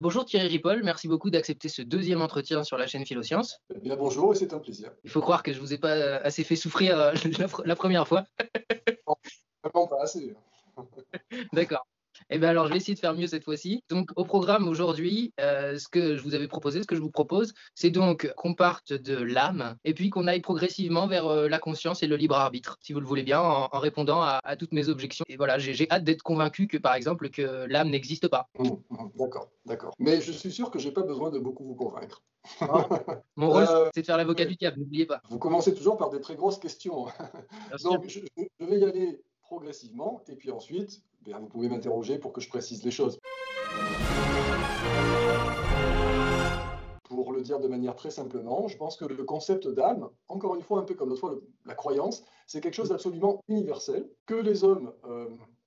Bonjour Thierry Ripoll, merci beaucoup d'accepter ce deuxième entretien sur la chaîne Philosciences. Eh bien, bonjour et c'est un plaisir. Il faut croire que je vous ai pas assez fait souffrir la première fois. Non, vraiment pas assez. D'accord. Eh bien alors je vais essayer de faire mieux cette fois-ci. Donc au programme aujourd'hui, ce que je vous avais proposé, ce que je vous propose, c'est donc qu'on parte de l'âme et puis qu'on aille progressivement vers la conscience et le libre arbitre, si vous le voulez bien, en répondant à toutes mes objections. Et voilà, j'ai hâte d'être convaincu que par exemple que l'âme n'existe pas. D'accord, d'accord. Mais je suis sûr que j'ai pas besoin de beaucoup vous convaincre. Hein. Mon rôle, Euh, c'est de faire l'avocat ouais, du diable, n'oubliez pas. vous commencez toujours par des très grosses questions. Bien sûr. Donc, je vais y aller progressivement et puis ensuite, bien, vous pouvez m'interroger pour que je précise les choses. Pour le dire de manière très simplement, je pense que le concept d'âme, encore une fois, un peu comme l'autre fois, la croyance, c'est quelque chose d'absolument universel que les hommes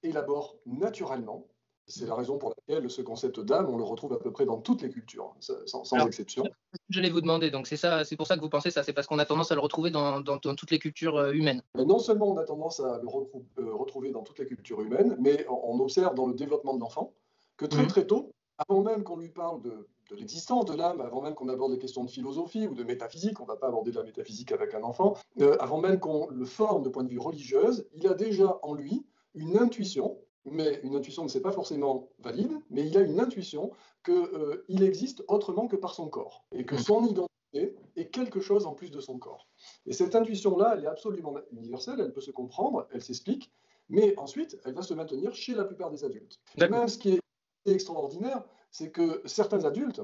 élaborent naturellement. C'est la raison pour laquelle ce concept d'âme, on le retrouve à peu près dans toutes les cultures, sans Alors, exception. j'allais vous demander, donc c'est ça, c'est pour ça que vous pensez ça, c'est parce qu'on a tendance à le retrouver dans toutes les cultures humaines. Mais non seulement on a tendance à le retrouver dans toutes les cultures humaines, mais on observe dans le développement de l'enfant que très Mhm. très tôt, avant même qu'on lui parle de l'existence de l'âme, avant même qu'on aborde les questions de philosophie ou de métaphysique, on ne va pas aborder de la métaphysique avec un enfant, avant même qu'on le forme de point de vue religieux, il a déjà en lui une intuition, mais une intuition ne c'est pas forcément valide, mais il a une intuition qu'il existe autrement que par son corps, et que Mhm. son identité est quelque chose en plus de son corps. Et cette intuition-là, elle est absolument universelle, elle peut se comprendre, elle s'explique, mais ensuite, elle va se maintenir chez la plupart des adultes. Et D'accord. même ce qui est extraordinaire, c'est que certains adultes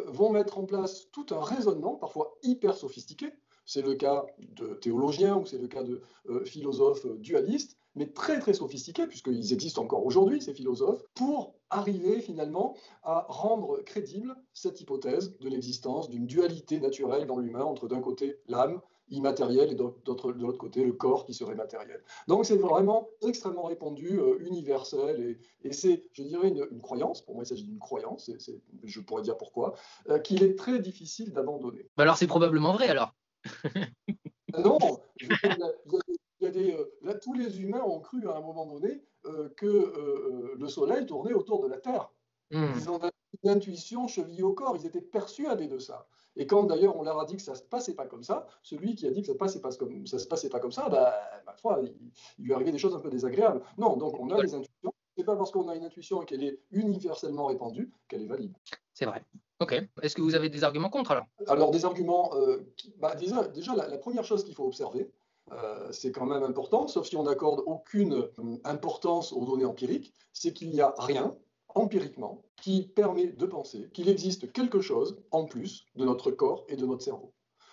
vont mettre en place tout un raisonnement, parfois hyper sophistiqué. C'est le cas de théologiens ou c'est le cas de philosophes dualistes, mais très très sophistiqués, puisqu'ils existent encore aujourd'hui, ces philosophes, pour arriver finalement à rendre crédible cette hypothèse de l'existence d'une dualité naturelle dans l'humain entre d'un côté l'âme immatériel et de l'autre côté le corps qui serait matériel. Donc c'est vraiment extrêmement répandu, universel, et c'est, je dirais, une croyance, pour moi il s'agit d'une croyance, je pourrais dire pourquoi, qu'il est très difficile d'abandonner. Bah alors c'est probablement vrai alors. Non, je veux dire, là, tous les humains ont cru à un moment donné que le Soleil tournait autour de la Terre. Hmm. Ils ont une intuition chevillée au corps, ils étaient persuadés de ça. Et quand d'ailleurs on leur a dit que ça ne se passait pas comme ça, celui qui a dit que ça se passait pas comme ça, bah, ma foi, il lui arrivait des choses un peu désagréables. Non, donc on a des intuitions. C'est pas parce qu'on a une intuition et qu'elle est universellement répandue qu'elle est valide. C'est vrai. Ok. Est-ce que vous avez des arguments contre alors? Alors des arguments, déjà la première chose qu'il faut observer, c'est quand même important, sauf si on n'accorde aucune importance aux données empiriques, c'est qu'il n'y a rien, empiriquement, qui permet de penser qu'il existe quelque chose en plus de notre corps et de notre cerveau.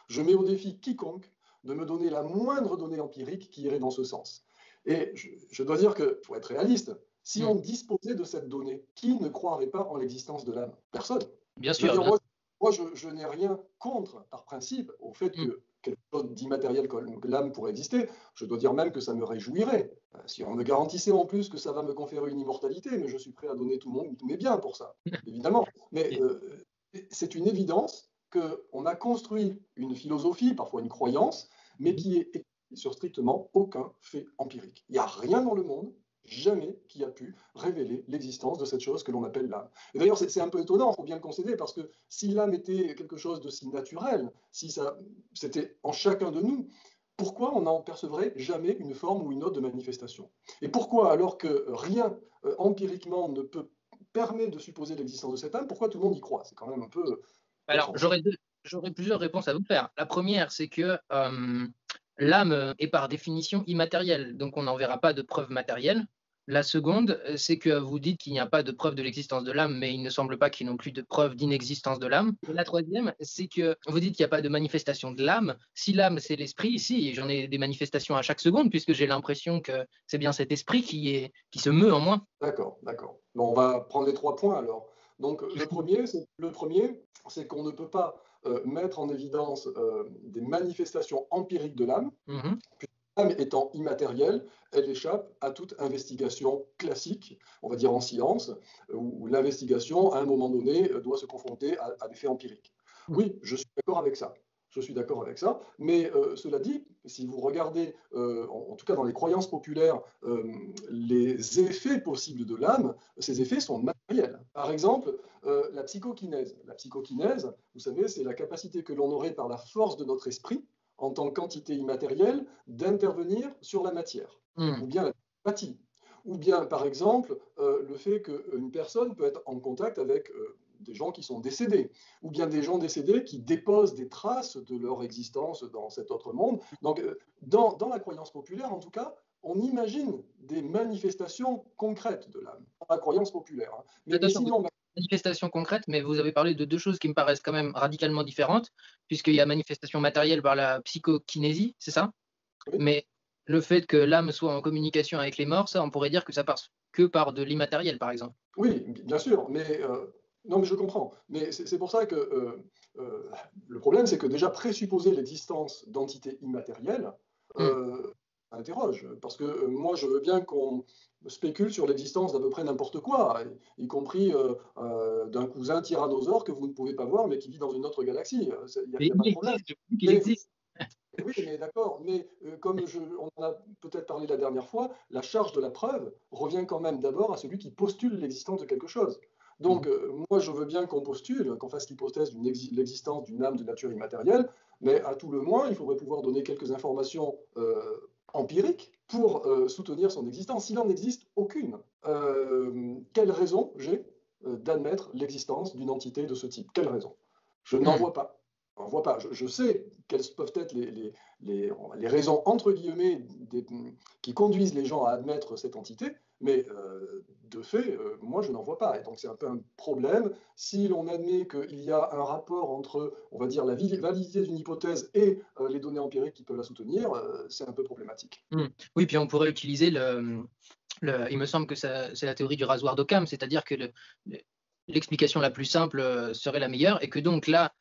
Je mets au défi quiconque de me donner la moindre donnée empirique qui irait dans ce sens. Et je dois dire que, pour être réaliste, si Hmm. on disposait de cette donnée, qui ne croirait pas en l'existence de l'âme? Personne. Bien Je veux sûr, dire, bien. moi, je n'ai rien contre, par principe, au fait Hmm. que quelque chose d'immatériel comme l'âme pourrait exister. Je dois dire même que ça me réjouirait. Si on me garantissait en plus que ça va me conférer une immortalité, mais je suis prêt à donner tous mes biens pour ça, évidemment. Mais c'est une évidence qu'on a construit une philosophie, parfois une croyance, mais qui est établie sur strictement aucun fait empirique. Il n'y a rien dans le monde, jamais, qui a pu révéler l'existence de cette chose que l'on appelle l'âme. Et d'ailleurs, c'est un peu étonnant, il faut bien le concéder, parce que si l'âme était quelque chose de si naturel, si ça, c'était en chacun de nous, pourquoi on n'en percevrait jamais une forme ou une autre de manifestation? Et pourquoi, alors que rien empiriquement ne peut permettre de supposer l'existence de cette âme, pourquoi tout le monde y croit? C'est quand même un peu Alors étrange. j'aurais plusieurs réponses à vous faire. La première, c'est que l'âme est par définition immatérielle, donc on n'en verra pas de preuve matérielle. La seconde, c'est que vous dites qu'il n'y a pas de preuve de l'existence de l'âme, mais il ne semble pas qu'il y ait non plus de preuve d'inexistence de l'âme. Et la troisième, c'est que vous dites qu'il n'y a pas de manifestation de l'âme. Si l'âme, c'est l'esprit, si, j'en ai des manifestations à chaque seconde, puisque j'ai l'impression que c'est bien cet esprit qui se meut en moi. D'accord, d'accord. Bon, on va prendre les 3 points alors. Donc le premier, c'est qu'on ne peut pas mettre en évidence des manifestations empiriques de l'âme. Mhm. L'âme étant immatérielle, elle échappe à toute investigation classique, on va dire en science, où l'investigation, à un moment donné, doit se confronter à des faits empiriques. Oui, je suis d'accord avec ça. Je suis d'accord avec ça, mais cela dit, si vous regardez, en tout cas dans les croyances populaires, les effets possibles de l'âme, ces effets sont matériels. Par exemple, la psychokinèse. La psychokinèse, vous savez, c'est la capacité que l'on aurait par la force de notre esprit, en tant qu'entité immatérielle, d'intervenir sur la matière, ou bien la télépathie, ou bien, par exemple, le fait qu'une personne peut être en contact avec des gens qui sont décédés, ou bien des gens décédés qui déposent des traces de leur existence dans cet autre monde. Donc, dans la croyance populaire, en tout cas, on imagine des manifestations concrètes de l'âme, dans la croyance populaire. Hein. Mais Attention, sinon, manifestation concrète, mais vous avez parlé de deux choses qui me paraissent quand même radicalement différentes, puisqu'il y a manifestation matérielle par la psychokinésie, c'est ça? oui, Mais le fait que l'âme soit en communication avec les morts, ça, on pourrait dire que ça passe que par de l'immatériel, par exemple. oui, bien sûr, mais non, mais je comprends. Mais c'est pour ça que euh, le problème, c'est que déjà présupposer l'existence d'entités immatérielles Hmm. interroge. Parce que moi, je veux bien qu'on spécule sur l'existence d'à peu près n'importe quoi, y compris d'un cousin tyrannosaure que vous ne pouvez pas voir, mais qui vit dans une autre galaxie. Il n'y a, Mais y a pas il de problème. existe, je vous dis qu'il Mais existe. oui, mais d'accord, mais on en a peut-être parlé la dernière fois, la charge de la preuve revient quand même d'abord à celui qui postule l'existence de quelque chose. Donc, Mhm. moi, je veux bien qu'on postule, qu'on fasse l'hypothèse de l'existence d'une âme de nature immatérielle, mais à tout le moins, il faudrait pouvoir donner quelques informations empiriques pour soutenir son existence. S'il n'en existe aucune, quelle raison j'ai d'admettre l'existence d'une entité de ce type? Quelle raison? Je n'en Hmm. vois pas. On voit pas. Je sais quelles peuvent être les raisons, entre guillemets, qui conduisent les gens à admettre cette entité, mais de fait, moi, je n'en vois pas. Et donc, c'est un peu un problème. Si l'on admet qu'il y a un rapport entre, on va dire, la validité d'une hypothèse et les données empiriques qui peuvent la soutenir, c'est un peu problématique. Hmm. Oui, puis on pourrait utiliser il me semble que c'est la théorie du rasoir d'Occam, c'est-à-dire que le- l'explication la plus simple serait la meilleure, et que donc là,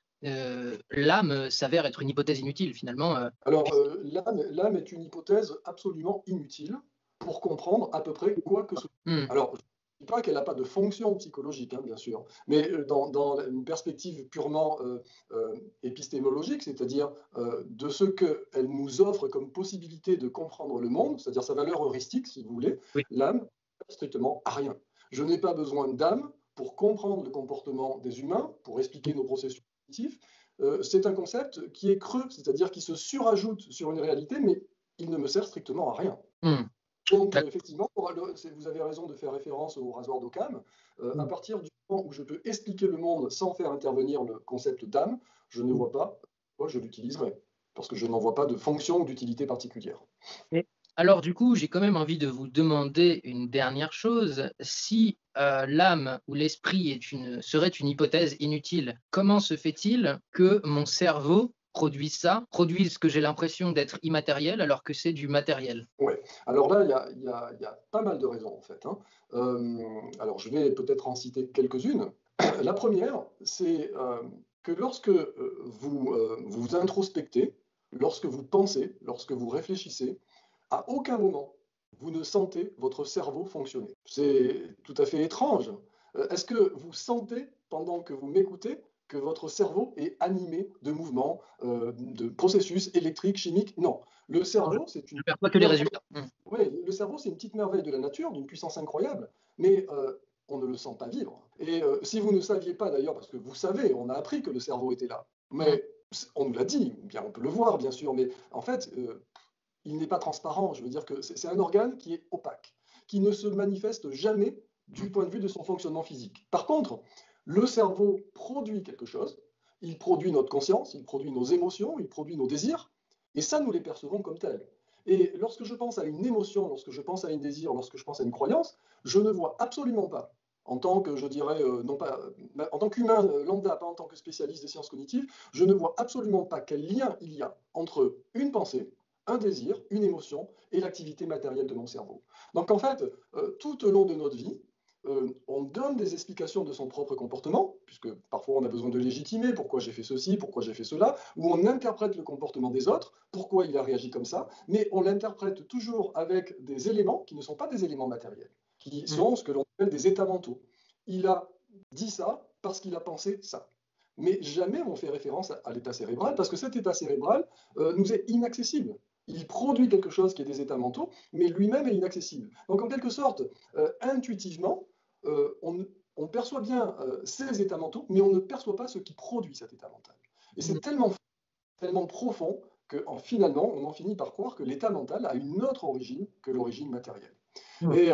l'âme s'avère être une hypothèse inutile finalement. Alors, l'âme est une hypothèse absolument inutile pour comprendre à peu près quoi que ce soit. Hmm. Alors, je ne dis pas qu'elle n'a pas de fonction psychologique, hein, bien sûr, mais dans une perspective purement épistémologique, c'est-à-dire de ce qu'elle nous offre comme possibilité de comprendre le monde, c'est-à-dire sa valeur heuristique, si vous voulez, Oui. l'âme ne sert strictement à rien. Je n'ai pas besoin d'âme pour comprendre le comportement des humains, pour expliquer nos processus cognitifs. C'est un concept qui est creux, c'est-à-dire qui se surajoute sur une réalité, mais il ne me sert strictement à rien. Hmm. Donc, D'accord. effectivement, vous avez raison de faire référence au rasoir d'Occam. À Hmm. partir du moment où je peux expliquer le monde sans faire intervenir le concept d'âme, je ne vois pas pourquoi je l'utiliserai, parce que je n'en vois pas de fonction ou d'utilité particulière. Et alors du coup, j'ai quand même envie de vous demander une dernière chose. Si l'âme ou l'esprit serait une hypothèse inutile, comment se fait-il que mon cerveau produise ce que j'ai l'impression d'être immatériel alors que c'est du matériel? Ouais. Alors là, il y a pas mal de raisons, en fait. Hein. Alors, je vais peut-être en citer quelques-unes. La première, c'est que lorsque vous introspectez, lorsque vous pensez, lorsque vous réfléchissez, à aucun moment, vous ne sentez votre cerveau fonctionner. C'est tout à fait étrange. Est-ce que vous sentez, pendant que vous m'écoutez, que votre cerveau est animé de mouvements, de processus électriques, chimiques? Non. Le Non, cerveau, c'est je une perçois petite que les merveille. résultats. Hmm. Ouais, le cerveau, c'est une petite merveille de la nature, d'une puissance incroyable, mais on ne le sent pas vivre. Et si vous ne saviez pas d'ailleurs, parce que vous savez, on a appris que le cerveau était là, Hmm. mais on nous l'a dit, ou bien on peut le voir, bien sûr, mais en fait, il n'est pas transparent. Je veux dire que c'est un organe qui est opaque, qui ne se manifeste jamais Hmm. du point de vue de son fonctionnement physique. Par contre, le cerveau produit quelque chose, il produit notre conscience, il produit nos émotions, il produit nos désirs, et ça, nous les percevons comme tels. Et lorsque je pense à une émotion, lorsque je pense à un désir, lorsque je pense à une croyance, je ne vois absolument pas, en tant que, je dirais, non pas, en tant qu'humain lambda, pas en tant que spécialiste des sciences cognitives, je ne vois absolument pas quel lien il y a entre une pensée, un désir, une émotion et l'activité matérielle de mon cerveau. Donc en fait, tout au long de notre vie, on donne des explications de son propre comportement, puisque parfois on a besoin de légitimer pourquoi j'ai fait ceci, pourquoi j'ai fait cela, ou on interprète le comportement des autres, pourquoi il a réagi comme ça, mais on l'interprète toujours avec des éléments qui ne sont pas des éléments matériels, qui Hmm. sont ce que l'on appelle des états mentaux. Il a dit ça parce qu'il a pensé ça. mais jamais on fait référence à l'état cérébral, parce que cet état cérébral nous est inaccessible. Il produit quelque chose qui est des états mentaux, mais lui-même est inaccessible. Donc en quelque sorte, intuitivement, on perçoit bien ces états mentaux, mais on ne perçoit pas ce qui produit cet état mental. Et c'est tellement profond que finalement, on en finit par croire que l'état mental a une autre origine que l'origine matérielle. Mm. Et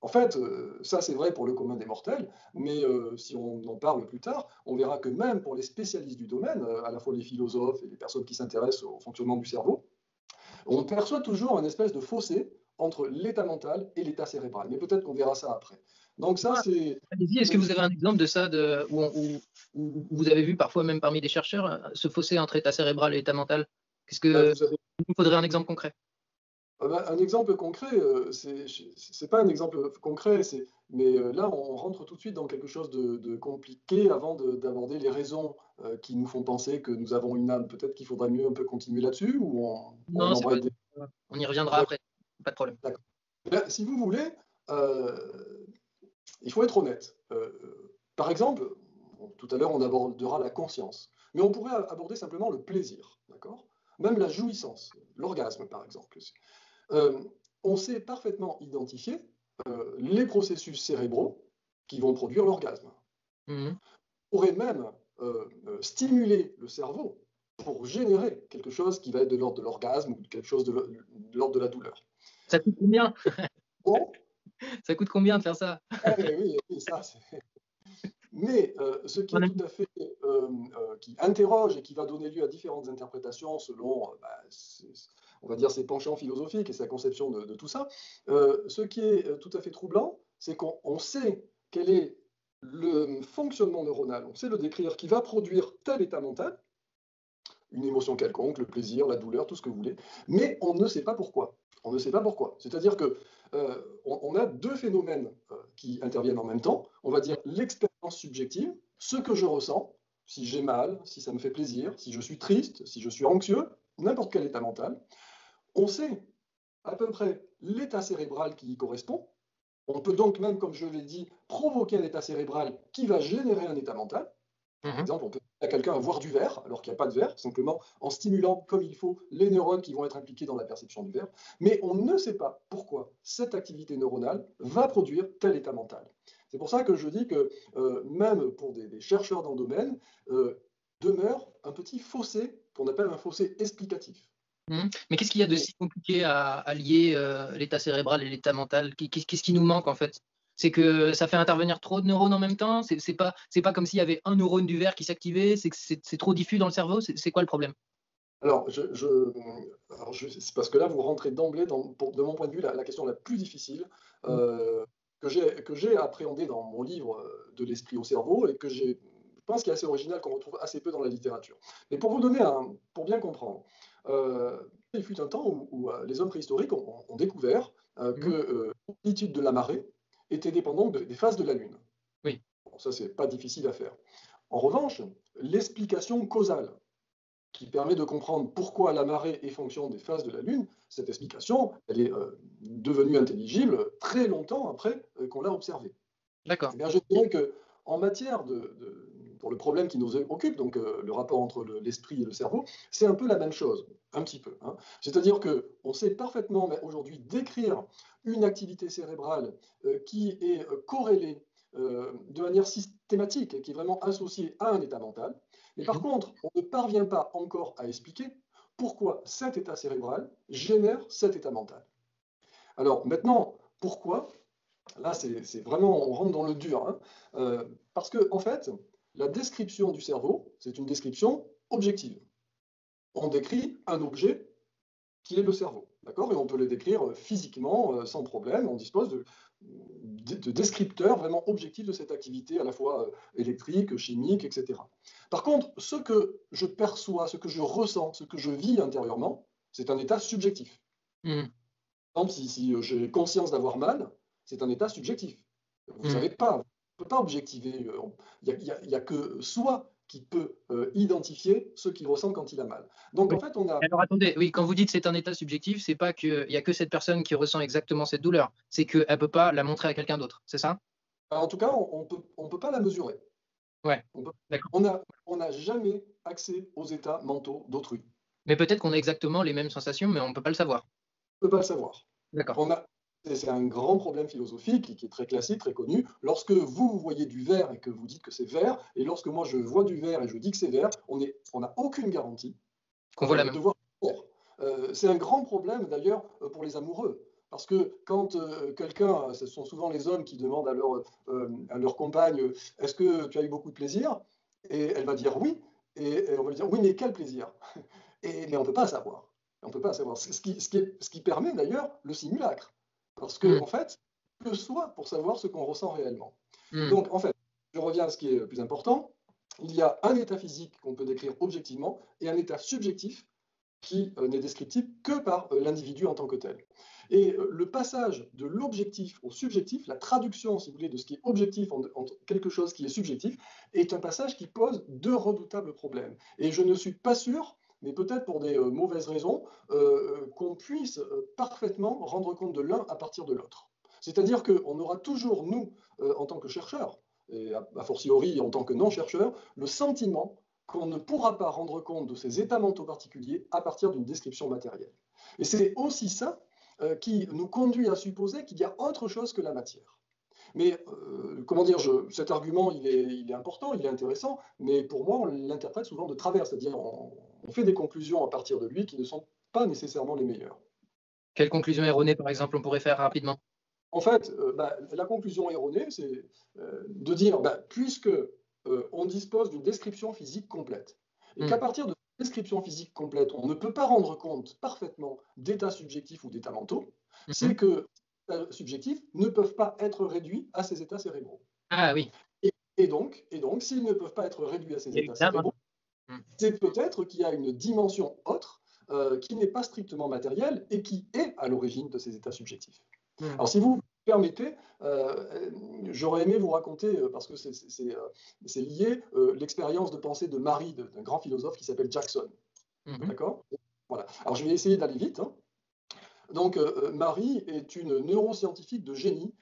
en fait, ça c'est vrai pour le commun des mortels, mais si on en parle plus tard, on verra que même pour les spécialistes du domaine, à la fois les philosophes et les personnes qui s'intéressent au fonctionnement du cerveau, on perçoit toujours une espèce de fossé entre l'état mental et l'état cérébral. Mais peut-être qu'on verra ça après. Donc ça, c'est... Allez-y, est-ce que vous avez un exemple de ça où vous avez vu parfois même parmi des chercheurs ce fossé entre état cérébral et état mental? Qu'est-ce que Vous avez il nous faudrait un exemple concret? un exemple concret, c'est pas un exemple concret, mais là on rentre tout de suite dans quelque chose de compliqué avant d'aborder les raisons qui nous font penser que nous avons une âme. Peut-être qu'il faudrait mieux un peu continuer là-dessus ou on Non, c'est pas. embraye des... On y reviendra après. Pas de problème. D'accord. Si vous voulez, il faut être honnête. Par exemple, tout à l'heure on abordera la conscience, mais on pourrait aborder simplement le plaisir, d'accord? Même la jouissance, l'orgasme par exemple. Euh, on sait parfaitement identifier les processus cérébraux qui vont produire l'orgasme. Mhm. On pourrait même stimuler le cerveau pour générer quelque chose qui va être de l'ordre de l'orgasme ou quelque chose de l'ordre de la douleur. Ça coûte combien? Bon, Ça coûte combien de faire ça? oui, oui, ça c'est... Mais ce qui est tout à fait, qui interroge et qui va donner lieu à différentes interprétations selon, on va dire, ses penchants philosophiques et sa conception de tout ça, ce qui est tout à fait troublant, c'est qu'on sait quel est le fonctionnement neuronal, on sait le décrire, qui va produire tel état mental, une émotion quelconque, le plaisir, la douleur, tout ce que vous voulez, mais on ne sait pas pourquoi. On ne sait pas pourquoi. C'est-à-dire que on a deux phénomènes qui interviennent en même temps. On va dire l'expérience subjective, ce que je ressens, si j'ai mal, si ça me fait plaisir, si je suis triste, si je suis anxieux, n'importe quel état mental. On sait à peu près l'état cérébral qui y correspond. On peut donc même, comme je l'ai dit, provoquer un état cérébral qui va générer un état mental. Par Mhm. exemple, on peut dire à quelqu'un à voir du vert alors qu'il n'y a pas de vert, simplement en stimulant comme il faut les neurones qui vont être impliqués dans la perception du vert. Mais on ne sait pas pourquoi cette activité neuronale va produire tel état mental. C'est pour ça que je dis que même pour des chercheurs dans le domaine, demeure un petit fossé qu'on appelle un fossé explicatif. Mhm. Mais qu'est-ce qu'il y a de Mais si compliqué à lier l'état cérébral et l'état mental? Qu'est-ce qui nous manque en fait? C'est que ça fait intervenir trop de neurones en même temps? C'est pas comme s'il y avait un neurone du verre qui s'activait? C'est que c'est trop diffus dans le cerveau? C'est quoi le problème? alors, c'est parce que là, vous rentrez d'emblée, de mon point de vue, la question la plus difficile Mhm. euh, que j'ai appréhendée dans mon livre De l'esprit au cerveau et je pense qu'il est assez original, qu'on retrouve assez peu dans la littérature. Mais pour vous donner pour bien comprendre, il fut un temps où les hommes préhistoriques ont découvert Mhm. que l'amplitude de la marée était dépendante des phases de la Lune. Oui, Bon, ça, c'est pas difficile à faire. En revanche, l'explication causale qui permet de comprendre pourquoi la marée est fonction des phases de la Lune, cette explication, elle est devenue intelligible très longtemps après qu'on l'a observée. d'accord. Eh bien, je dirais que en matière pour le problème qui nous occupe, donc le rapport entre l'esprit et le cerveau, c'est un peu la même chose, un petit peu, hein. C'est-à-dire qu'on sait parfaitement aujourd'hui décrire une activité cérébrale qui est corrélée de manière systématique et qui est vraiment associée à un état mental. Mais par Mhm. contre, on ne parvient pas encore à expliquer pourquoi cet état cérébral génère cet état mental. Alors maintenant, pourquoi? Là, c'est vraiment, on rentre dans le dur, hein. Parce que, en fait, la description du cerveau, c'est une description objective. On décrit un objet qui est le cerveau, d'accord? Et on peut le décrire physiquement, sans problème. On dispose de descripteurs vraiment objectifs de cette activité, à la fois électrique, chimique, etc. Par contre, ce que je perçois, ce que je ressens, ce que je vis intérieurement, c'est un état subjectif. Mhm. Par exemple, si j'ai conscience d'avoir mal, c'est un état subjectif. Vous ne Mhm. savez pas, on ne peut pas objectiver. Il y a que soi qui peut identifier ce qu'il ressent quand il a mal. Donc Oui. en fait, on a... Alors attendez, oui, quand vous dites c'est un état subjectif, c'est pas qu'il y a que cette personne qui ressent exactement cette douleur, c'est qu'elle peut pas la montrer à quelqu'un d'autre, c'est ça? En tout cas, on peut pas la mesurer. Ouais, On peut- d'accord. on n'a jamais accès aux états mentaux d'autrui. Mais peut-être qu'on a exactement les mêmes sensations, mais on ne peut pas le savoir. On ne peut pas le savoir. D'accord. On a, c'est un grand problème philosophique qui est très classique, très connu. Lorsque vous voyez du vert et que vous dites que c'est vert, et lorsque moi je vois du vert et je dis que c'est vert, on n'a aucune garantie Qu'on voit la de même. voir vert. C'est un grand problème d'ailleurs pour les amoureux. Parce que quand quelqu'un, ce sont souvent les hommes qui demandent à leur compagne, est-ce que tu as eu beaucoup de plaisir? Et elle va dire oui. Et on va lui dire, oui, mais quel plaisir? Mais on ne peut pas savoir. On ne peut pas savoir. Ce qui permet d'ailleurs le simulacre. Parce que, Mmh. en fait, que soit pour savoir ce qu'on ressent réellement. Mmh. Donc, en fait, je reviens à ce qui est le plus important. Il y a un état physique qu'on peut décrire objectivement et un état subjectif qui n'est descriptible que par l'individu en tant que tel. Et le passage de l'objectif au subjectif, la traduction, si vous voulez, de ce qui est objectif en quelque chose qui est subjectif, est un passage qui pose deux redoutables problèmes. Et je ne suis pas sûr, mais peut-être pour des mauvaises raisons, qu'on puisse parfaitement rendre compte de l'un à partir de l'autre. C'est-à-dire qu'on aura toujours, nous, en tant que chercheurs, et a fortiori en tant que non-chercheurs, le sentiment qu'on ne pourra pas rendre compte de ces états mentaux particuliers à partir d'une description matérielle. Et c'est aussi ça qui nous conduit à supposer qu'il y a autre chose que la matière. Mais comment dire, cet argument, il est important, il est intéressant, mais pour moi, on l'interprète souvent de travers, c'est-à-dire on fait des conclusions à partir de lui qui ne sont pas nécessairement les meilleures. Quelle conclusion erronée, par exemple, on pourrait faire rapidement? En fait, la conclusion erronée, c'est de dire, puisque on dispose d'une description physique complète, et qu'à Mmh. partir de cette description physique complète, on ne peut pas rendre compte parfaitement d'états subjectifs ou d'états mentaux, Mmh. c'est que les états subjectifs ne peuvent pas être réduits à ces états cérébraux. Ah oui, Et donc, s'ils ne peuvent pas être réduits à ces états évidemment. cérébraux, Mmh. c'est peut-être qu'il y a une dimension autre qui n'est pas strictement matérielle et qui est à l'origine de ces états subjectifs. Mmh. Alors, si vous permettez, j'aurais aimé vous raconter, parce que c'est lié, l'expérience de pensée de Marie, d'un grand philosophe qui s'appelle Jackson. Mmh. D'accord? Voilà. Alors, je vais essayer d'aller vite, hein. Donc, Marie est une neuroscientifique de génie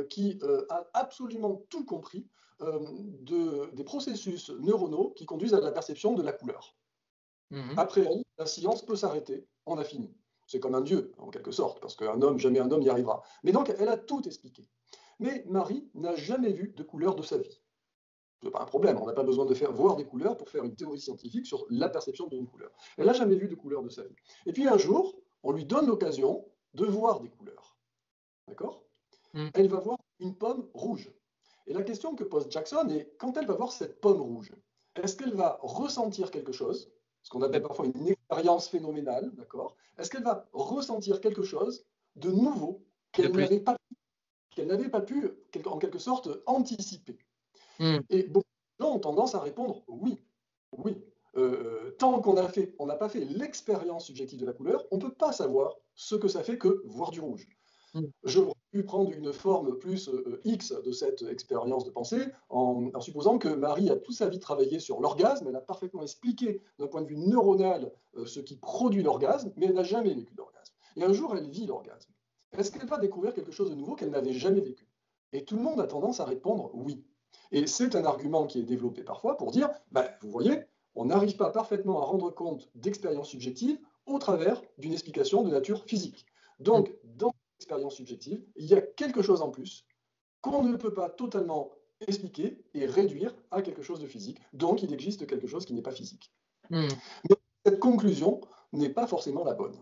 qui a absolument tout compris des processus neuronaux qui conduisent à la perception de la couleur. Mmh. Après elle, la science peut s'arrêter, on a fini. C'est comme un dieu, en quelque sorte, parce qu'un homme, jamais un homme y arrivera. Mais donc, elle a tout expliqué. Mais Marie n'a jamais vu de couleur de sa vie. Ce n'est pas un problème, on n'a pas besoin de faire voir des couleurs pour faire une théorie scientifique sur la perception d'une couleur. Elle n'a jamais vu de couleur de sa vie. Et puis un jour, on lui donne l'occasion de voir des couleurs. D'accord? Mmh. Elle va voir une pomme rouge. Et la question que pose Jackson est, quand elle va voir cette pomme rouge, est-ce qu'elle va ressentir quelque chose, ce qu'on appelle parfois une expérience phénoménale, d'accord? Est-ce qu'elle va ressentir quelque chose de nouveau De qu'elle plus. n'avait pas pu, en quelque sorte, anticiper? Mmh. Et beaucoup de gens ont tendance à répondre oui, oui. Tant on n'a pas fait l'expérience subjective de la couleur, on ne peut pas savoir ce que ça fait que voir du rouge. Mmh. J'aurais pu prendre une forme plus X de cette expérience de pensée en supposant que Marie a toute sa vie travaillé sur l'orgasme, elle a parfaitement expliqué d'un point de vue neuronal ce qui produit l'orgasme, mais elle n'a jamais vécu d'orgasme. Et un jour, elle vit l'orgasme. Est-ce qu'elle va découvrir quelque chose de nouveau qu'elle n'avait jamais vécu? Et tout le monde a tendance à répondre oui. Et c'est un argument qui est développé parfois pour dire, vous voyez, on n'arrive pas parfaitement à rendre compte d'expériences subjectives au travers d'une explication de nature physique. Mmh. Donc, dans l'expérience subjective, il y a quelque chose en plus qu'on ne peut pas totalement expliquer et réduire à quelque chose de physique. Donc, il existe quelque chose qui n'est pas physique. Mmh. Mais cette conclusion n'est pas forcément la bonne.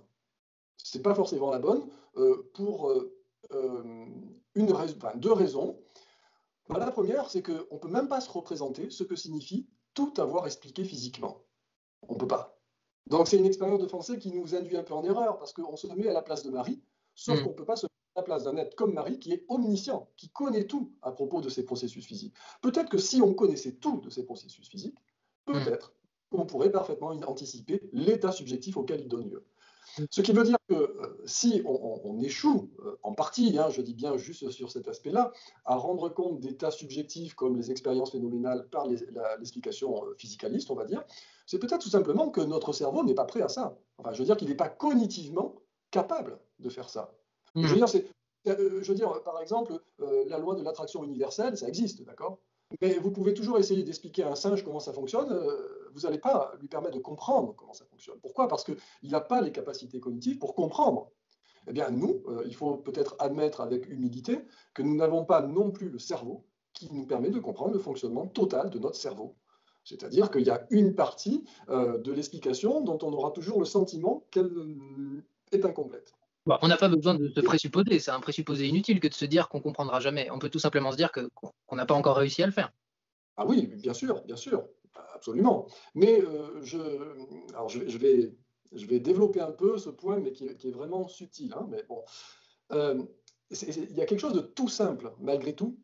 Ce n'est pas forcément la bonne pour deux raisons. La première, c'est qu'on ne peut même pas se représenter ce que signifie tout avoir expliqué physiquement. On ne peut pas. Donc c'est une expérience de pensée qui nous induit un peu en erreur, parce qu'on se met à la place de Marie, sauf Mmh. qu'on ne peut pas se mettre à la place d'un être comme Marie qui est omniscient, qui connaît tout à propos de ces processus physiques. Peut-être que si on connaissait tout de ces processus physiques, Mmh. peut-être qu'on pourrait parfaitement anticiper l'état subjectif auquel ils donnent lieu. Mmh. Ce qui veut dire que si on échoue, en partie, je dis bien juste sur cet aspect-là, à rendre compte d'états subjectifs comme les expériences phénoménales par l'explication physicaliste, on va dire, c'est peut-être tout simplement que notre cerveau n'est pas prêt à ça. Enfin, je veux dire qu'il n'est pas cognitivement capable de faire ça. Je Mmh. veux dire, par exemple, la loi de l'attraction universelle, ça existe, d'accord? Mais vous pouvez toujours essayer d'expliquer à un singe comment ça fonctionne. Vous n'allez pas lui permettre de comprendre comment ça fonctionne. Pourquoi? Parce qu'il n'a pas les capacités cognitives pour comprendre. Eh bien, nous, il faut peut-être admettre avec humilité que nous n'avons pas non plus le cerveau qui nous permet de comprendre le fonctionnement total de notre cerveau. C'est-à-dire qu'il y a une partie de l'explication dont on aura toujours le sentiment qu'elle est incomplète. Bon, on n'a pas besoin de se présupposer, c'est un présupposé inutile que de se dire qu'on comprendra jamais. On peut tout simplement se dire qu'on n'a pas encore réussi à le faire. Ah oui, bien sûr, absolument. Mais alors je vais développer un peu ce point, mais qui est vraiment subtil, hein, mais bon. Euh, il y a quelque chose de tout simple, malgré tout,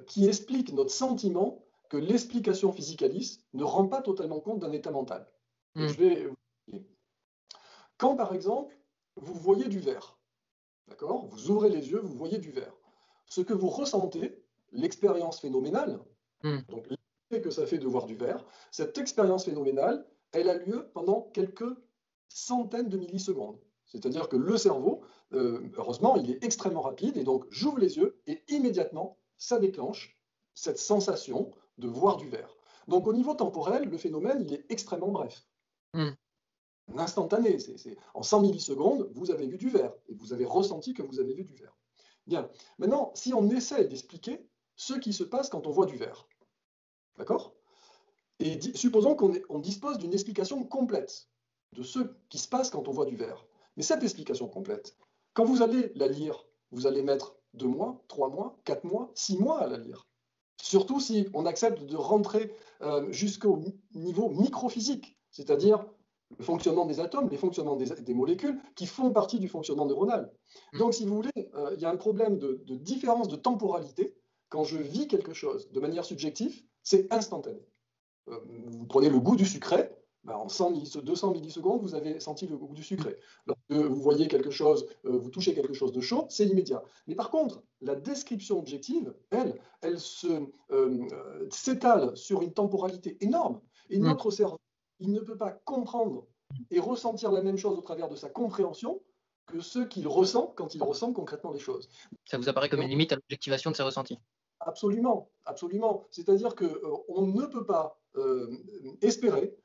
qui explique notre sentiment que l'explication physicaliste ne rend pas totalement compte d'un état mental. Et Hmm. je vais vous expliquer. Quand, par exemple, vous voyez du vert, d'accord? Vous ouvrez les yeux, vous voyez du vert. Ce que vous ressentez, l'expérience phénoménale, Hmm. donc l'effet que ça fait de voir du vert, cette expérience phénoménale, elle a lieu pendant quelques centaines de millisecondes. C'est-à-dire que le cerveau, heureusement, il est extrêmement rapide, et donc j'ouvre les yeux, et immédiatement, ça déclenche cette sensation de voir du vert. Donc au niveau temporel, le phénomène, il est extrêmement bref. Hmm. Instantané, en 100 millisecondes, vous avez vu du vert, et vous avez ressenti que vous avez vu du vert. Bien, maintenant, si on essaie d'expliquer ce qui se passe quand on voit du vert, d'accord? Et supposons qu'on dispose d'une explication complète de ce qui se passe quand on voit du vert. Mais cette explication complète, quand vous allez la lire, vous allez mettre 2 mois, 3 mois, 4 mois, 6 mois à la lire. Surtout si on accepte de rentrer jusqu'au niveau microphysique, c'est-à-dire le fonctionnement des atomes, les fonctionnements des molécules qui font partie du fonctionnement neuronal. Hmm. Donc, si vous voulez, il y a un problème de différence de temporalité. Quand je vis quelque chose de manière subjective, c'est instantané. Vous prenez le goût du sucré, ben en 200 millisecondes, vous avez senti le goût du sucré. Lorsque vous voyez quelque chose, vous touchez quelque chose de chaud, c'est immédiat. Mais par contre, la description objective, elle s'étale sur une temporalité énorme. Et Hmm. notre cerveau, il ne peut pas comprendre et ressentir la même chose au travers de sa compréhension que ce qu'il ressent quand il ressent concrètement les choses. Ça vous apparaît comme Et une limite à l'objectivation de ces ressentis. absolument, absolument. C'est-à-dire qu'on ne peut pas espérer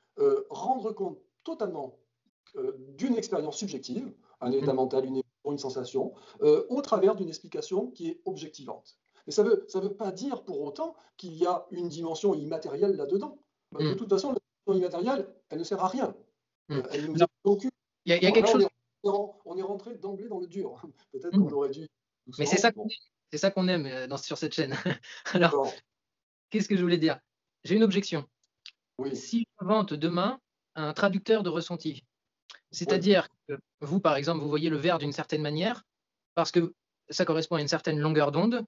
rendre compte totalement d'une expérience subjective, un Hmm. état mental, une émotion, une sensation, au travers d'une explication qui est objectivante. Mais ça veut pas dire pour autant qu'il y a une dimension immatérielle là-dedans. De Hmm. toute façon, la dimension immatérielle, elle ne sert à rien. Hmm. Elle nous Alors, est aucune. il y a Alors quelque là, chose. on est rentré d'emblée dans le dur. Peut-être Hmm. qu'on aurait dû Mais c'est doucement. ça qu'on Bon, aime, c'est ça qu'on aime sur cette chaîne. Alors, bon, qu'est-ce que je voulais dire? J'ai une objection. oui, Si j'invente demain un traducteur de ressenti, oui, c'est-à-dire que vous, par exemple, vous voyez le vert d'une certaine manière, parce que ça correspond à une certaine longueur d'onde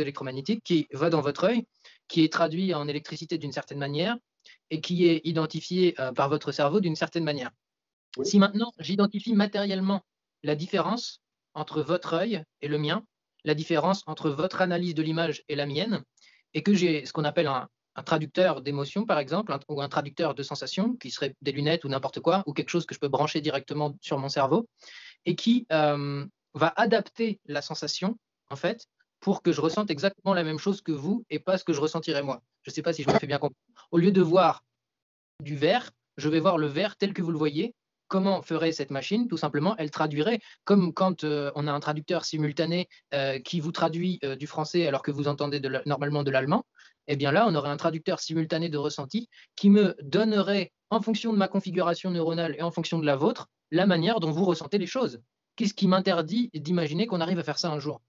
électromagnétique qui va dans votre œil, qui est traduit en électricité d'une certaine manière et qui est identifié par votre cerveau d'une certaine manière. oui. Si maintenant j'identifie matériellement la différence entre votre œil et le mien, la différence entre votre analyse de l'image et la mienne, et que j'ai ce qu'on appelle un traducteur d'émotion, par exemple, ou un traducteur de sensations, qui serait des lunettes ou n'importe quoi, ou quelque chose que je peux brancher directement sur mon cerveau, et qui va adapter la sensation, en fait, pour que je ressente exactement la même chose que vous et pas ce que je ressentirais moi. Je ne sais pas si je me fais bien comprendre. Au lieu de voir du vert, je vais voir le vert tel que vous le voyez. Comment ferait cette machine? Tout simplement, elle traduirait, comme quand on a un traducteur simultané qui vous traduit du français alors que vous entendez normalement de l'allemand. Eh bien là, on aurait un traducteur simultané de ressenti qui me donnerait, en fonction de ma configuration neuronale et en fonction de la vôtre, la manière dont vous ressentez les choses. Qu'est-ce qui m'interdit d'imaginer qu'on arrive à faire ça un jour?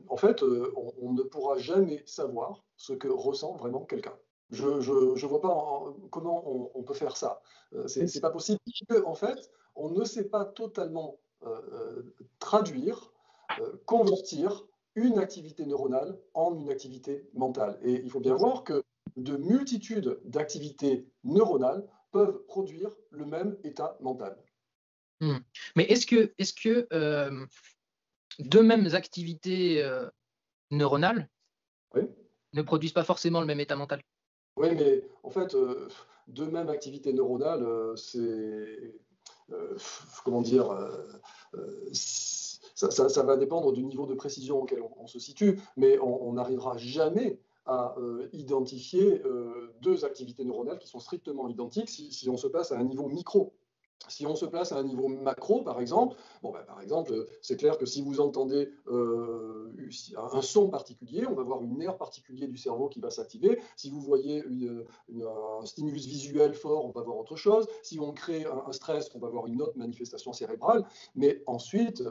En fait, on ne pourra jamais savoir ce que ressent vraiment quelqu'un. Je vois pas comment on peut faire ça. C'est pas possible. En fait, on ne sait pas totalement traduire, convertir une activité neuronale en une activité mentale. Et il faut bien voir que de multitudes d'activités neuronales peuvent produire le même état mental. Hmm. Mais est-ce que deux mêmes activités neuronales Oui. ne produisent pas forcément le même état mental? Oui, mais en fait, de même activité neuronale, comment dire, ça va dépendre du niveau de précision auquel on se situe, mais on n'arrivera jamais à identifier deux activités neuronales qui sont strictement identiques si on se passe à un niveau micro. Si on se place à un niveau macro, par exemple, c'est clair que si vous entendez un son particulier, on va avoir une aire particulière du cerveau qui va s'activer. Si vous voyez un stimulus visuel fort, on va voir autre chose. Si on crée un stress, on va avoir une autre manifestation cérébrale. Mais ensuite,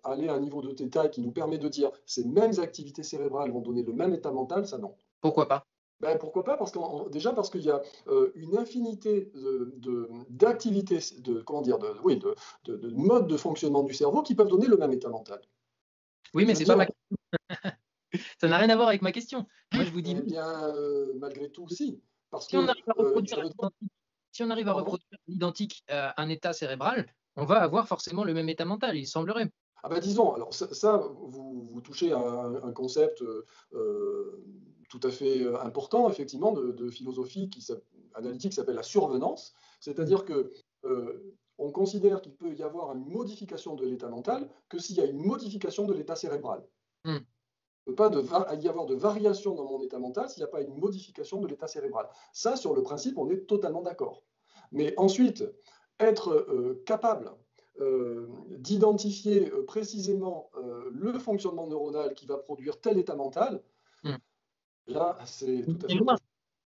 aller à un niveau de détail qui nous permet de dire ces mêmes activités cérébrales vont donner le même état mental, ça non. Pourquoi pas? Pourquoi pas? Déjà parce qu'il y a une infinité d'activités, de modes de fonctionnement du cerveau qui peuvent donner le même état mental. Oui, mais c'est pas ma question. Ça n'a rien à voir avec ma question. Moi, je vous dis. Eh bien, malgré tout, si. Parce si on que arrive à reproduire l'identique à un état cérébral, on va avoir forcément le même état mental, il semblerait. Ah ben disons, alors ça vous touchez à un concept tout à fait important, effectivement, de philosophie analytique qui s'appelle la survenance. C'est-à-dire que on considère qu'il peut y avoir une modification de l'état mental que s'il y a une modification de l'état cérébral. Il ne peut pas y avoir de variation dans mon état mental s'il n'y a pas une modification de l'état cérébral. Ça, sur le principe, on est totalement d'accord. Mais ensuite, être capable d'identifier précisément le fonctionnement neuronal qui va produire tel état mental, là, c'est tout à fait...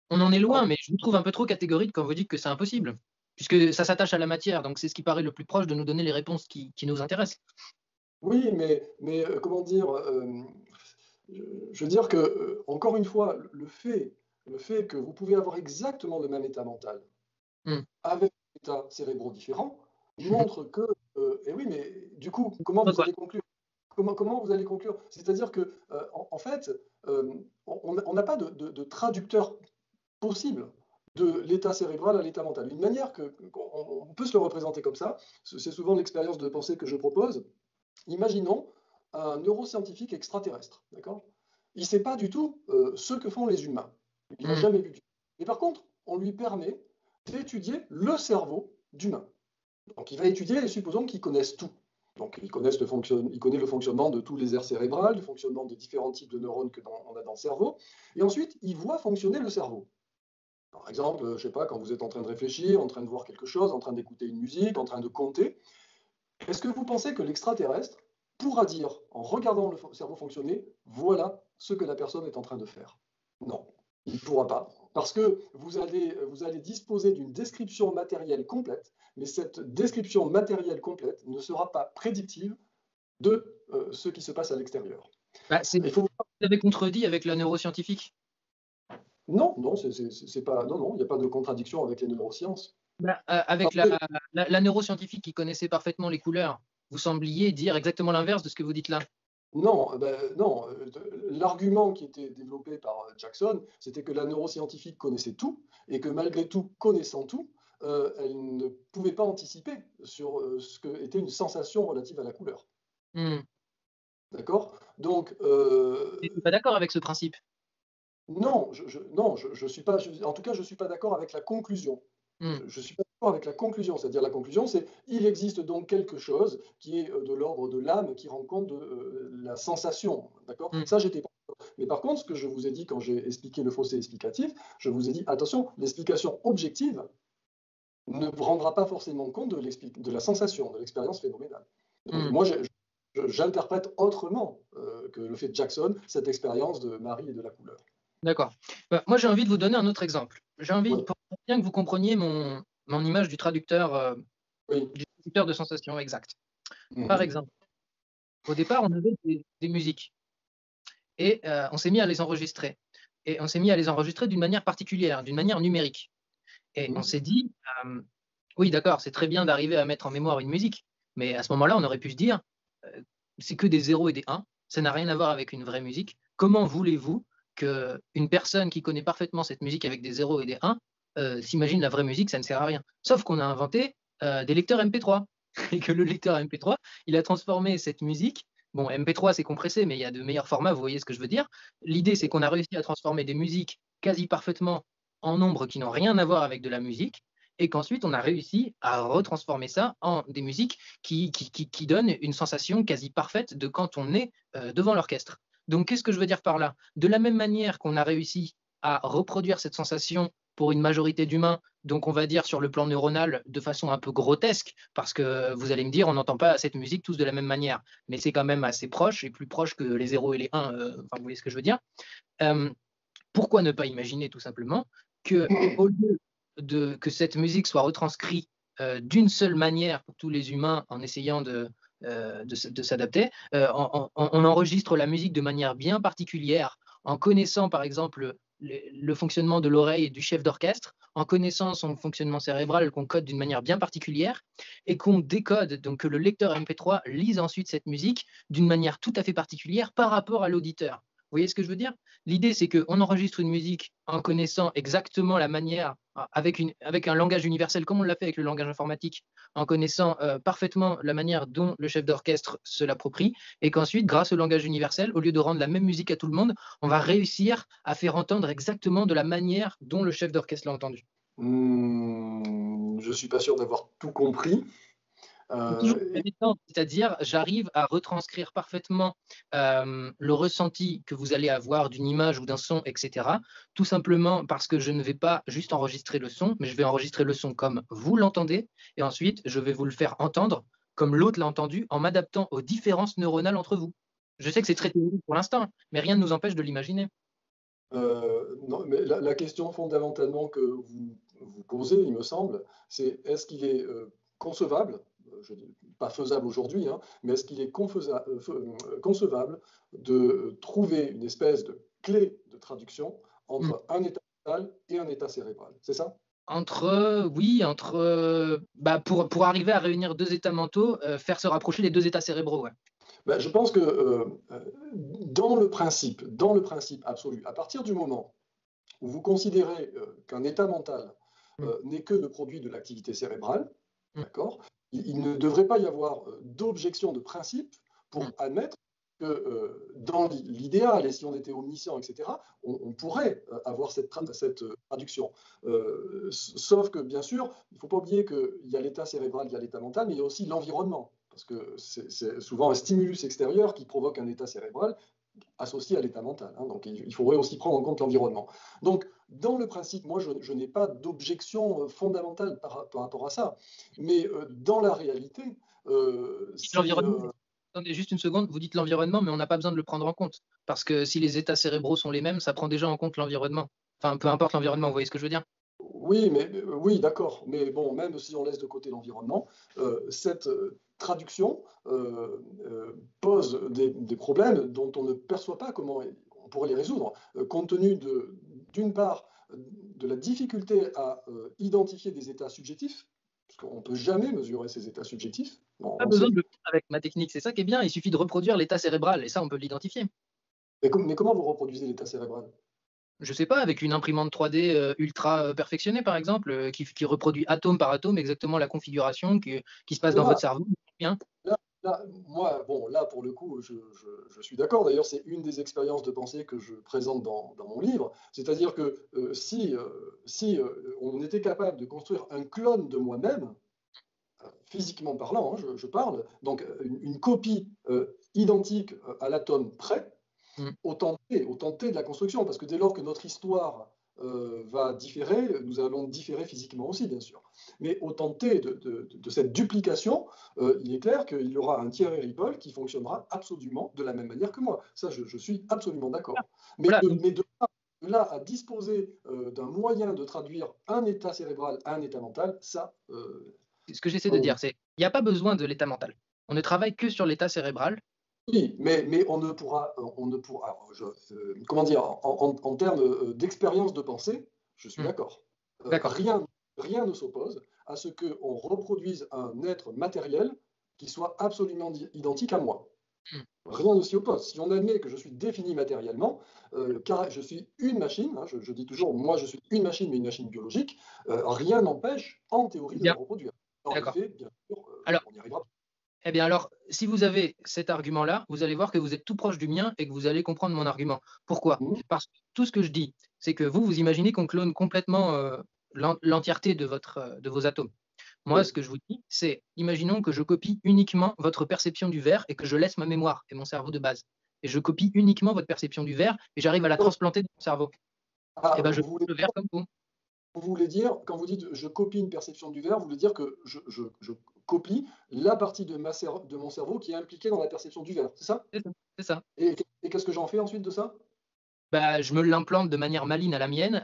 On en est loin, mais je vous trouve un peu trop catégorique quand vous dites que c'est impossible, puisque ça s'attache à la matière, donc c'est ce qui paraît le plus proche de nous donner les réponses qui nous intéressent. Oui, mais comment dire, je veux dire que, encore une fois, le fait que vous pouvez avoir exactement le même état mental avec des états cérébraux différents montre que, et oui, mais du coup, comment vous allez conclure? Comment vous allez conclure? C'est-à-dire que, en fait, on n'a pas de traducteur possible de l'état cérébral à l'état mental. Une manière on peut se le représenter comme ça, c'est souvent l'expérience de pensée que je propose. Imaginons un neuroscientifique extraterrestre, d'accord? Il ne sait pas du tout ce que font les humains. Il n'a jamais vu. Et par contre, on lui permet d'étudier le cerveau d'humain. Donc il va étudier, et supposons qu'il connaisse tout. Donc il connaît le fonctionnement de tous les aires cérébrales, le fonctionnement des différents types de neurones qu'on a dans le cerveau. Et ensuite, il voit fonctionner le cerveau. Par exemple, je ne sais pas, quand vous êtes en train de réfléchir, en train de voir quelque chose, en train d'écouter une musique, en train de compter, est-ce que vous pensez que l'extraterrestre pourra dire, en regardant le cerveau fonctionner, voilà ce que la personne est en train de faire? Non, il ne pourra pas. Parce que vous allez disposer d'une description matérielle complète, mais cette description matérielle complète ne sera pas prédictive de ce qui se passe à l'extérieur. Vous avez contredit avec la neuroscientifique? Non, c'est pas. Non, il n'y a pas de contradiction avec les neurosciences. Avec la neuroscientifique qui connaissait parfaitement les couleurs, vous sembliez dire exactement l'inverse de ce que vous dites là. Non, non. L'argument qui était développé par Jackson, c'était que la neuroscientifique connaissait tout et que malgré tout, connaissant tout, elle ne pouvait pas anticiper sur ce qu'était une sensation relative à la couleur. D'accord? Donc. Je ne suis pas d'accord avec ce principe. Non, je suis pas. En tout cas, je ne suis pas d'accord avec la conclusion. Je suis pas d'accord avec la conclusion. C'est-à-dire la conclusion, c'est il existe donc quelque chose qui est de l'ordre de l'âme qui rend compte de la sensation. D'accord? Ça, j'étais pas d'accord. Mais par contre, ce que je vous ai dit quand j'ai expliqué le fossé explicatif, je vous ai dit attention, l'explication objective ne rendra pas forcément compte de la sensation, de l'expérience phénoménale. Donc, moi, j'interprète autrement que le fait de Jackson, cette expérience de Marie et de la couleur. D'accord. Moi, j'ai envie de vous donner un autre exemple. J'ai envie, pour bien que vous compreniez mon image du traducteur, du traducteur de sensations exact. Par exemple, au départ, on avait des musiques et on s'est mis à les enregistrer. Et on s'est mis à les enregistrer d'une manière particulière, d'une manière numérique. Et on s'est dit, oui, d'accord, c'est très bien d'arriver à mettre en mémoire une musique, mais à ce moment-là, on aurait pu se dire, c'est que des 0 et des 1, ça n'a rien à voir avec une vraie musique. Comment voulez-vous qu'une personne qui connaît parfaitement cette musique avec des 0 et des 1 s'imagine la vraie musique, ça ne sert à rien. Sauf qu'on a inventé des lecteurs MP3 et que le lecteur MP3, il a transformé cette musique. Bon, MP3, c'est compressé, mais il y a de meilleurs formats, vous voyez ce que je veux dire. L'idée, c'est qu'on a réussi à transformer des musiques quasi parfaitement en nombres qui n'ont rien à voir avec de la musique. et qu'ensuite on a réussi à retransformer ça en des musiques qui donnent une sensation quasi parfaite de quand on est devant l'orchestre. Donc qu'est-ce que je veux dire par là? De la même manière qu'on a réussi à reproduire cette sensation pour une majorité d'humains, donc on va dire sur le plan neuronal de façon un peu grotesque, parce que vous allez me dire, on n'entend pas cette musique tous de la même manière, mais c'est quand même assez proche et plus proche que les 0 et les 1, enfin vous voyez ce que je veux dire. Euh, Pourquoi ne pas imaginer tout simplement que, au lieu que cette musique soit retranscrite d'une seule manière pour tous les humains en essayant de s'adapter, on enregistre la musique de manière bien particulière, en connaissant par exemple le fonctionnement de l'oreille du chef d'orchestre, en connaissant son fonctionnement cérébral qu'on code d'une manière bien particulière, et qu'on décode, donc que le lecteur MP3 lise ensuite cette musique d'une manière tout à fait particulière par rapport à l'auditeur. Vous voyez ce que je veux dire? L'idée, c'est qu'on enregistre une musique en connaissant exactement la manière, avec un langage universel, comme on l'a fait avec le langage informatique, en connaissant parfaitement la manière dont le chef d'orchestre se l'approprie, et qu'ensuite, grâce au langage universel, au lieu de rendre la même musique à tout le monde, on va réussir à faire entendre exactement de la manière dont le chef d'orchestre l'a entendu. Je ne suis pas sûr d'avoir tout compris. C'est toujours pénétrant, c'est-à-dire j'arrive à retranscrire parfaitement le ressenti que vous allez avoir d'une image ou d'un son, etc. Tout simplement parce que je ne vais pas juste enregistrer le son, mais je vais enregistrer le son comme vous l'entendez, et ensuite je vais vous le faire entendre comme l'autre l'a entendu en m'adaptant aux différences neuronales entre vous. Je sais que c'est très théorique pour l'instant, mais rien ne nous empêche de l'imaginer. Non, mais la question fondamentalement que vous posez, il me semble, c'est est-ce qu'il est concevable, je dis pas faisable aujourd'hui, hein, mais est-ce qu'il est concevable de trouver une espèce de clé de traduction Mm. entre un état mental et un état cérébral? C'est ça? Oui, bah, pour arriver à réunir deux états mentaux, faire se rapprocher les deux états cérébraux, ouais. Ben, je pense que dans le principe absolu, à partir du moment où vous considérez qu'un état mental Mm. n'est que le produit de l'activité cérébrale, Mm. d'accord, il ne devrait pas y avoir d'objection de principe Mm. pour admettre que dans l'idéal, et si on était omniscient, etc., on pourrait avoir cette traduction. Sauf que, bien sûr, il ne faut pas oublier qu'il y a l'état cérébral, il y a l'état mental, mais il y a aussi l'environnement. Parce que c'est souvent un stimulus extérieur qui provoque un état cérébral associé à l'état mental, hein. Donc il faudrait aussi prendre en compte l'environnement. Donc dans le principe, moi je n'ai pas d'objection fondamentale par rapport à ça. Mais dans la réalité, Dites si l'environnement. Attendez juste une seconde, vous dites l'environnement, mais on n'a pas besoin de le prendre en compte. Parce que si les états cérébraux sont les mêmes, ça prend déjà en compte l'environnement. Enfin, peu importe l'environnement, vous voyez ce que je veux dire? oui, mais oui, d'accord. Mais bon, même si on laisse de côté l'environnement, cette traduction pose des problèmes dont on ne perçoit pas comment on pourrait les résoudre, compte tenu d'une part, de la difficulté à identifier des états subjectifs, parce qu'on ne peut jamais mesurer ces états subjectifs. Bon, Pas on besoin sait. de le faire avec ma technique, c'est ça qui est bien, il suffit de reproduire l'état cérébral, et ça, on peut l'identifier. Mais comment vous reproduisez l'état cérébral? Je sais pas, avec une imprimante 3D ultra perfectionnée, par exemple, qui reproduit atome par atome exactement la configuration qui se passe dans Là, votre cerveau. Bien. moi, bon, là, pour le coup, je suis d'accord. D'ailleurs, c'est une des expériences de pensée que je présente dans mon livre. C'est-à-dire que si on était capable de construire un clone de moi-même, physiquement parlant, hein, je parle, donc une copie identique à l'atome près, Mm. autant tenter de la construction, parce que dès lors que notre histoire va différer, nous allons différer physiquement aussi, bien sûr. Mais au tenter de cette duplication, il est clair qu'il y aura un Thierry Ripoll qui fonctionnera absolument de la même manière que moi. Ça, je suis absolument d'accord. Mais Voilà, de là à disposer d'un moyen de traduire un état cérébral à un état mental, ça, ce que j'essaie de dire, c'est il n'y a pas besoin de l'état mental. On ne travaille que sur l'état cérébral. oui, mais on ne pourra comment dire, en termes d'expérience de pensée, je suis Mm. d'accord. D'accord. Rien ne s'oppose à ce qu'on reproduise un être matériel qui soit absolument identique à moi. Mm. Rien ne s'y oppose. Si on admet que je suis défini matériellement, car je suis une machine, hein, je dis toujours, moi je suis une machine, mais une machine biologique, rien n'empêche, en théorie, de le Bien. reproduire. Dans les D'accord. faits, bien sûr, Alors, on n'y arrivera pas. eh bien alors, si vous avez cet argument-là, vous allez voir que vous êtes tout proche du mien et que vous allez comprendre mon argument. Pourquoi? Mhm. Parce que tout ce que je dis, c'est que vous imaginez qu'on clone complètement l'entièreté de vos atomes. Moi, Oui. ce que je vous dis, c'est, imaginons que je copie uniquement votre perception du verre et que je laisse ma mémoire et mon cerveau de base. Et je copie uniquement votre perception du verre et j'arrive à la transplanter dans mon cerveau. Ah, Et ben, je fais le verre comme vous. vous voulez dire, quand vous dites je copie une perception du verre, vous voulez dire que je copie la partie de mon cerveau qui est impliquée dans la perception du verre, c'est ça? C'est ça. C'est ça. Et qu'est-ce que j'en fais ensuite de ça? Bah, je me l'implante de manière maligne à la mienne,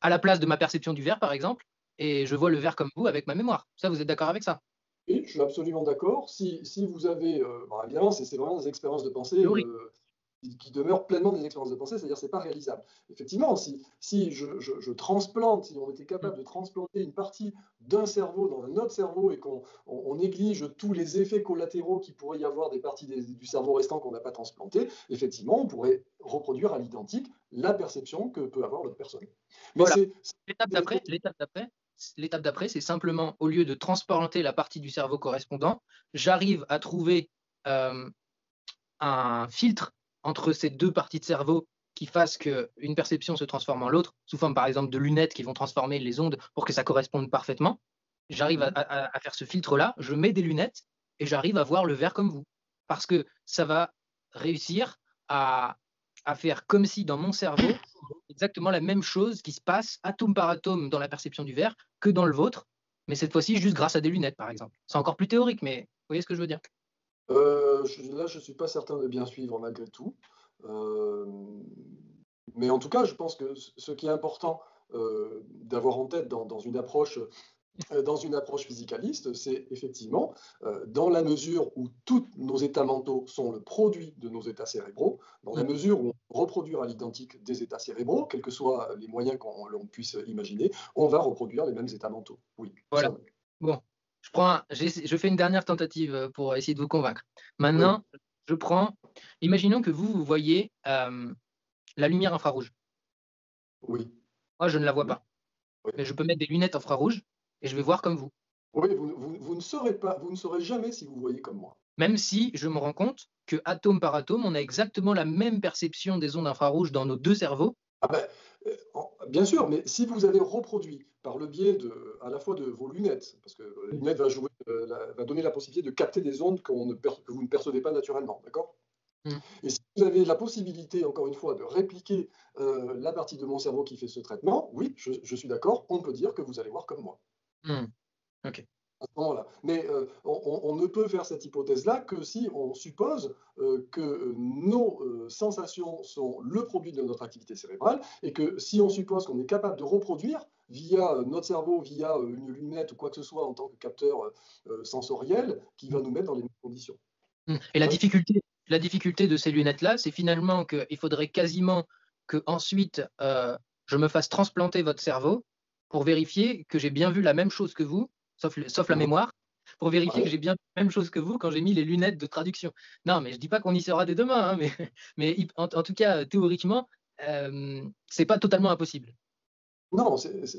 à la place de ma perception du verre, par exemple, et je vois le verre comme vous avec ma mémoire. Ça, vous êtes d'accord avec ça? Oui, je suis absolument d'accord. Si vous avez, bon, évidemment, c'est vraiment des expériences de pensée, Théorique. qui demeurent pleinement des expériences de pensée, c'est-à-dire c'est pas réalisable. Effectivement, si je transplante, si on était Mmh. capable de transplanter une partie d'un cerveau dans un autre cerveau et qu'on néglige tous les effets collatéraux qu'il pourrait y avoir des parties du cerveau restant qu'on n'a pas transplanté, effectivement, on pourrait reproduire à l'identique la perception que peut avoir l'autre personne. Mais Voilà. c'est L'étape des d'après l'étape d'après l'étape d'après, c'est simplement au lieu de transplanter la partie du cerveau correspondant, j'arrive à trouver, hem, un filtre entre ces 2 parties de cerveau qui fasse qu'une perception se transforme en l'autre, sous forme, par exemple, de lunettes qui vont transformer les ondes pour que ça corresponde parfaitement. J'arrive mmh, à faire ce filtre-là, je mets des lunettes et j'arrive à voir le verre comme vous. Parce que ça va réussir à faire comme si dans mon cerveau, exactement la même chose qui se passe atome par atome dans la perception du verre que dans le vôtre, mais cette fois-ci juste grâce à des lunettes, par exemple. C'est encore plus théorique, mais vous voyez ce que je veux dire? je suis pas certain de bien suivre malgré tout. Hem, mais en tout cas, je pense que ce qui est important, d'avoir en tête dans une approche physicaliste, c'est effectivement, dans la mesure où tous nos états mentaux sont le produit de nos états cérébraux, dans la Mmh. mesure où on peut reproduire à l'identique des états cérébraux, quels que soient les moyens l'on puisse imaginer, on va reproduire les mêmes états mentaux. Oui, Voilà. ça oui. Bon, je fais une dernière tentative, pour essayer de vous convaincre. Oui, Maintenant, je prends imaginons que vous, vous voyez, la lumière infrarouge. oui, Moi, je ne la vois oui, pas, oui. mais je peux mettre des lunettes infrarouges et je vais voir comme vous. Oui, vous ne saurez pas, vous ne saurez jamais si vous voyez comme moi. Même si je me rends compte que atome par atome, on a exactement la même perception des ondes infrarouges dans nos 2 cerveaux. Ah ben, bien sûr, mais si vous avez reproduit par le biais à la fois de vos lunettes, parce que les Mmh. lunettes va donner la possibilité de capter des ondes que vous ne percevez pas naturellement, d'accord? Mmh. Et si vous avez la possibilité, encore une fois, de répliquer la partie de mon cerveau qui fait ce traitement, oui, je suis d'accord, on peut dire que vous allez voir comme moi. Mmh. OK. À ce moment-là. Mais on ne peut faire cette hypothèse-là que si on suppose que nos sensations sont le produit de notre activité cérébrale et que si on suppose qu'on est capable de reproduire via notre cerveau, via une lunette ou quoi que ce soit en tant que capteur sensoriel qui va Mmh. nous mettre dans les mêmes conditions. Mmh. Et la difficulté de ces lunettes-là, c'est finalement qu'il faudrait quasiment qu'ensuite, je me fasse transplanter votre cerveau pour vérifier que j'ai bien vu la même chose que vous, sauf la Mhm. mémoire, pour vérifier que Ouais. j'ai bien vu la même chose que vous quand j'ai mis les lunettes de traduction. Non, mais je dis pas qu'on y sera dès demain, hein, mais mais en tout cas, théoriquement, c'est pas totalement impossible. Non,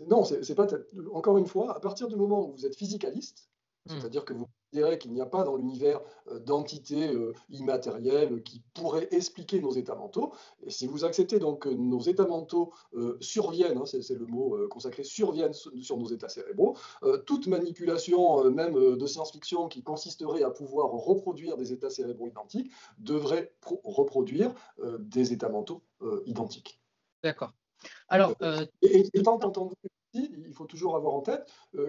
non, c'est pas encore une fois, à partir du moment où vous êtes physicaliste, Mmh. c'est-à-dire que vous considérez qu'il n'y a pas dans l'univers, d'entités, immatérielles qui pourraient expliquer nos états mentaux et si vous acceptez donc que nos états mentaux, surviennent, hein, c'est le mot, consacré, surviennent sur nos états cérébraux, toute manipulation, même, de science-fiction qui consisterait à pouvoir reproduire des états cérébraux identiques devrait reproduire, des états mentaux, identiques. D'accord. Alors, Étant entendu aussi, il faut toujours avoir en tête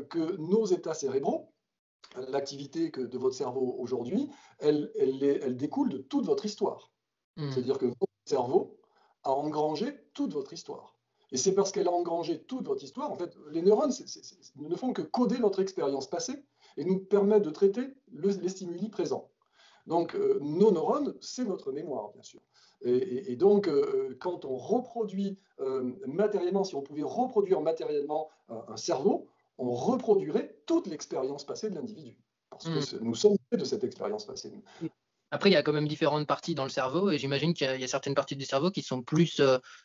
que nos états cérébraux, l'activité de votre cerveau aujourd'hui, elle découle de toute votre histoire. mmh, C'est-à-dire que votre cerveau a engrangé toute votre histoire. Et c'est parce qu'elle a engrangé toute votre histoire, en fait, les neurones ne font que coder notre expérience passée et nous permettre de traiter les stimuli présents. Donc, nos neurones, c'est notre mémoire, bien sûr. Et donc, quand on reproduit matériellement, si on pouvait reproduire matériellement un cerveau, on reproduirait toute l'expérience passée de l'individu. Parce que mmh. nous sommes faits de cette expérience passée. Mmh. Après, il y a quand même différentes parties dans le cerveau et j'imagine qu'il y a certaines parties du cerveau qui sont plus,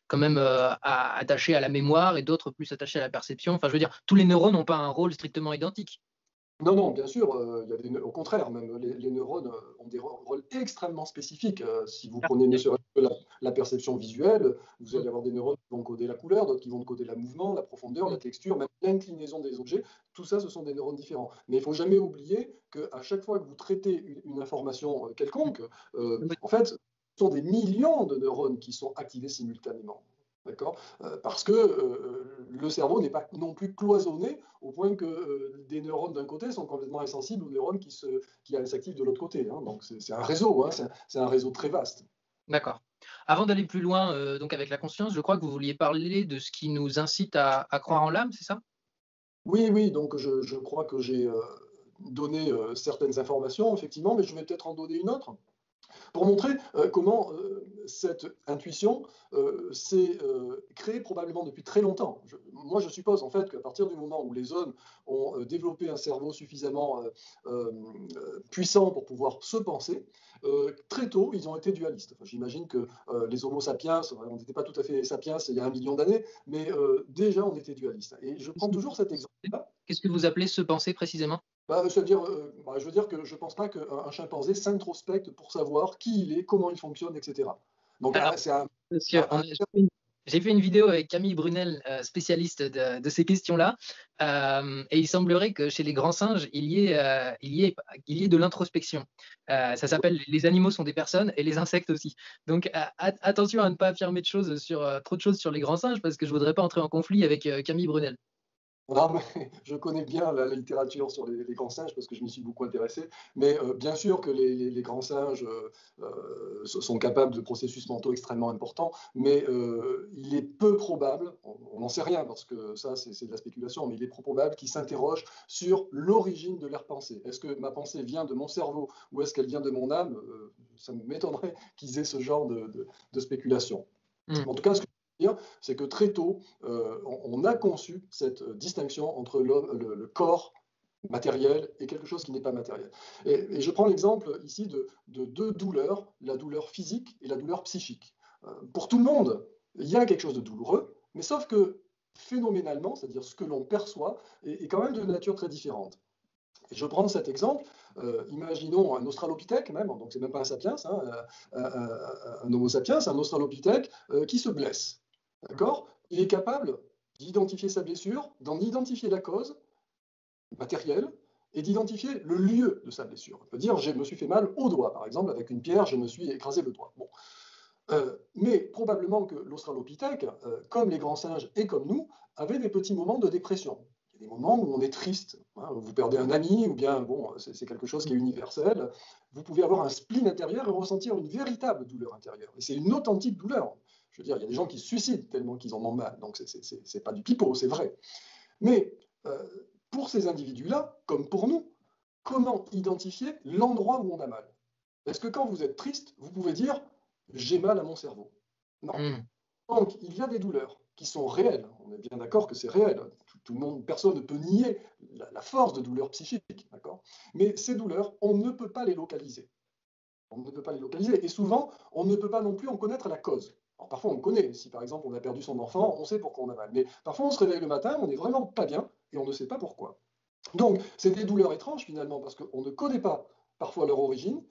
quand même, attachées à la mémoire et d'autres plus attachées à la perception. Enfin, je veux dire, tous les neurones n'ont pas un rôle strictement identique. Non, non, bien sûr, il y a au contraire, même les neurones ont des rôles extrêmement spécifiques. Si vous prenez ne serait-ce que la perception visuelle, vous allez avoir des neurones qui vont coder la couleur, d'autres qui vont coder le mouvement, la profondeur, la texture, même l'inclinaison des objets. Tout ça, ce sont des neurones différents. Mais il ne faut jamais oublier qu'à chaque fois que vous traitez une information quelconque, en fait, ce sont des millions de neurones qui sont activés simultanément. D'accord? Parce que le cerveau n'est pas non plus cloisonné au point que des neurones d'un côté sont complètement insensibles aux neurones qui s'activent de l'autre côté. Hein. Donc c'est un réseau, hein, c'est un réseau très vaste. D'accord. Avant d'aller plus loin, donc avec la conscience, je crois que vous vouliez parler de ce qui nous incite à croire en l'âme, c'est ça? Oui, oui, donc je crois que j'ai donné certaines informations, effectivement, mais je vais peut-être en donner une autre. Pour montrer comment cette intuition s'est créée probablement depuis très longtemps. Moi, je suppose en fait qu'à partir du moment où les hommes ont développé un cerveau suffisamment puissant pour pouvoir se penser, très tôt, ils ont été dualistes. Enfin, j'imagine que les Homo sapiens, on n'était pas tout à fait sapiens il y a 1 million d'années, mais déjà, on était dualistes. Et je prends toujours cet exemple-là. Qu'est-ce que vous appelez se penser précisément? Bah, c'est-à-dire, je veux dire que je ne pense pas qu'un chimpanzé s'introspecte pour savoir qui il est, comment il fonctionne, etc. Donc, Alors, c'est parce que un- j'ai fait une vidéo avec Camille Brunel, spécialiste de ces questions-là, et il semblerait que chez les grands singes, il y ait de l'introspection. Ça s'appelle «Les animaux sont des personnes» et les insectes aussi. Donc attention à ne pas affirmer trop de choses sur les grands singes parce que je voudrais pas entrer en conflit avec, Camille Brunel. Non, mais je connais bien la littérature sur les grands singes parce que je m'y suis beaucoup intéressé. Mais bien sûr que les grands singes sont capables de processus mentaux extrêmement importants, mais il est peu probable, on n'en sait rien parce que ça c'est de la spéculation, mais il est peu probable qu'ils s'interrogent sur l'origine de leur pensée. Est-ce que ma pensée vient de mon cerveau ou est-ce qu'elle vient de mon âme? Ça m'étonnerait qu'ils aient ce genre de spéculation. Mmh. En tout cas, ce que je veux dire, c'est que très tôt, on a conçu cette distinction entre le corps matériel et quelque chose qui n'est pas matériel. Et je prends l'exemple ici de deux douleurs, la douleur physique et la douleur psychique. Pour tout le monde, il y a quelque chose de douloureux, mais sauf que phénoménalement, c'est-à-dire ce que l'on perçoit, est quand même de nature très différente. Et je prends cet exemple, imaginons un australopithèque même, donc c'est même pas un sapiens, hein, un homo sapiens, un australopithèque qui se blesse. D'accord? Il est capable d'identifier sa blessure, d'en identifier la cause matérielle et d'identifier le lieu de sa blessure. On peut dire, je me suis fait mal au doigt, par exemple, avec une pierre, je me suis écrasé le doigt. Bon. Mais probablement que l'australopithèque, comme les grands singes et comme nous, avait des petits moments de dépression. Il y a des moments où on est triste, hein, vous perdez un ami, ou bien, bon, c'est quelque chose qui est universel. Vous pouvez avoir un spleen intérieur et ressentir une véritable douleur intérieure. Et c'est une authentique douleur. Je veux dire, il y a des gens qui se suicident tellement qu'ils en ont mal. Donc, c'est pas du pipeau, c'est vrai. Mais euh, pour ces individus-là, comme pour nous, comment identifier l'endroit où on a mal? Est-ce que quand vous êtes triste, vous pouvez dire j'ai mal à mon cerveau? Non. Mmh. Donc, il y a des douleurs qui sont réelles. On est bien d'accord que c'est réel. Tout le monde, personne ne peut nier la force de douleurs psychiques, d'accord? Mais ces douleurs, on ne peut pas les localiser. On ne peut pas les localiser. Et souvent, on ne peut pas non plus en connaître la cause. Alors, parfois, on connaît. Si par exemple, on a perdu son enfant, on sait pourquoi on a mal. Mais parfois, on se réveille le matin, on n'est vraiment pas bien et on ne sait pas pourquoi. Donc, c'est des douleurs étranges finalement, parce qu'on ne connaît pas parfois leur origine,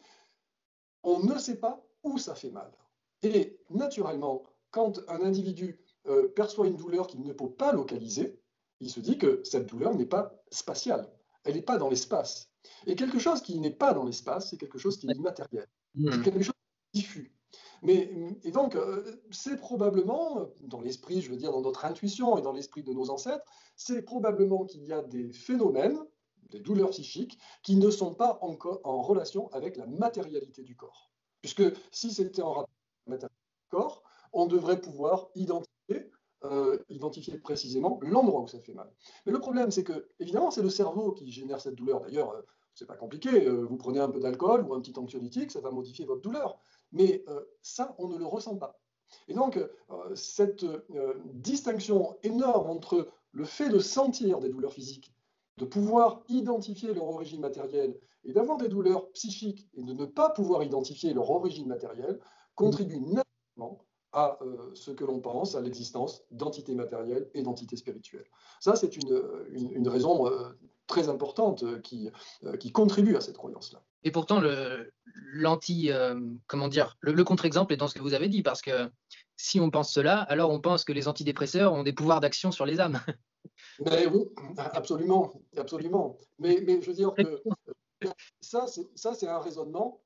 on ne sait pas où ça fait mal. Et naturellement, quand un individu perçoit une douleur qu'il ne peut pas localiser, il se dit que cette douleur n'est pas spatiale, elle n'est pas dans l'espace. Et quelque chose qui n'est pas dans l'espace, c'est quelque chose qui est immatériel, c'est Mmh. quelque chose de diffus. Et donc, c'est probablement, dans l'esprit, je veux dire, dans notre intuition et dans l'esprit de nos ancêtres, c'est probablement qu'il y a des phénomènes, des douleurs psychiques, qui ne sont pas encore en relation avec la matérialité du corps. Puisque si c'était en rapport avec la matérialité du corps, on devrait pouvoir identifier précisément l'endroit où ça fait mal. Mais le problème, c'est que, évidemment, c'est le cerveau qui génère cette douleur. D'ailleurs, c'est pas compliqué. Vous prenez un peu d'alcool ou un petit anxiolytique, ça va modifier votre douleur. Mais ça, on ne le ressent pas. Et donc, cette distinction énorme entre le fait de sentir des douleurs physiques, de pouvoir identifier leur origine matérielle, et d'avoir des douleurs psychiques et de ne pas pouvoir identifier leur origine matérielle, contribue naturellement à ce que l'on pense, à l'existence d'entités matérielles et d'entités spirituelles. Ça, c'est une raison très importante qui contribue à cette croyance-là. Et pourtant, comment dire, le contre-exemple est dans ce que vous avez dit, parce que si on pense cela, alors on pense que les antidépresseurs ont des pouvoirs d'action sur les âmes. Mais oui, absolument, absolument. Mais je veux dire que c'est un raisonnement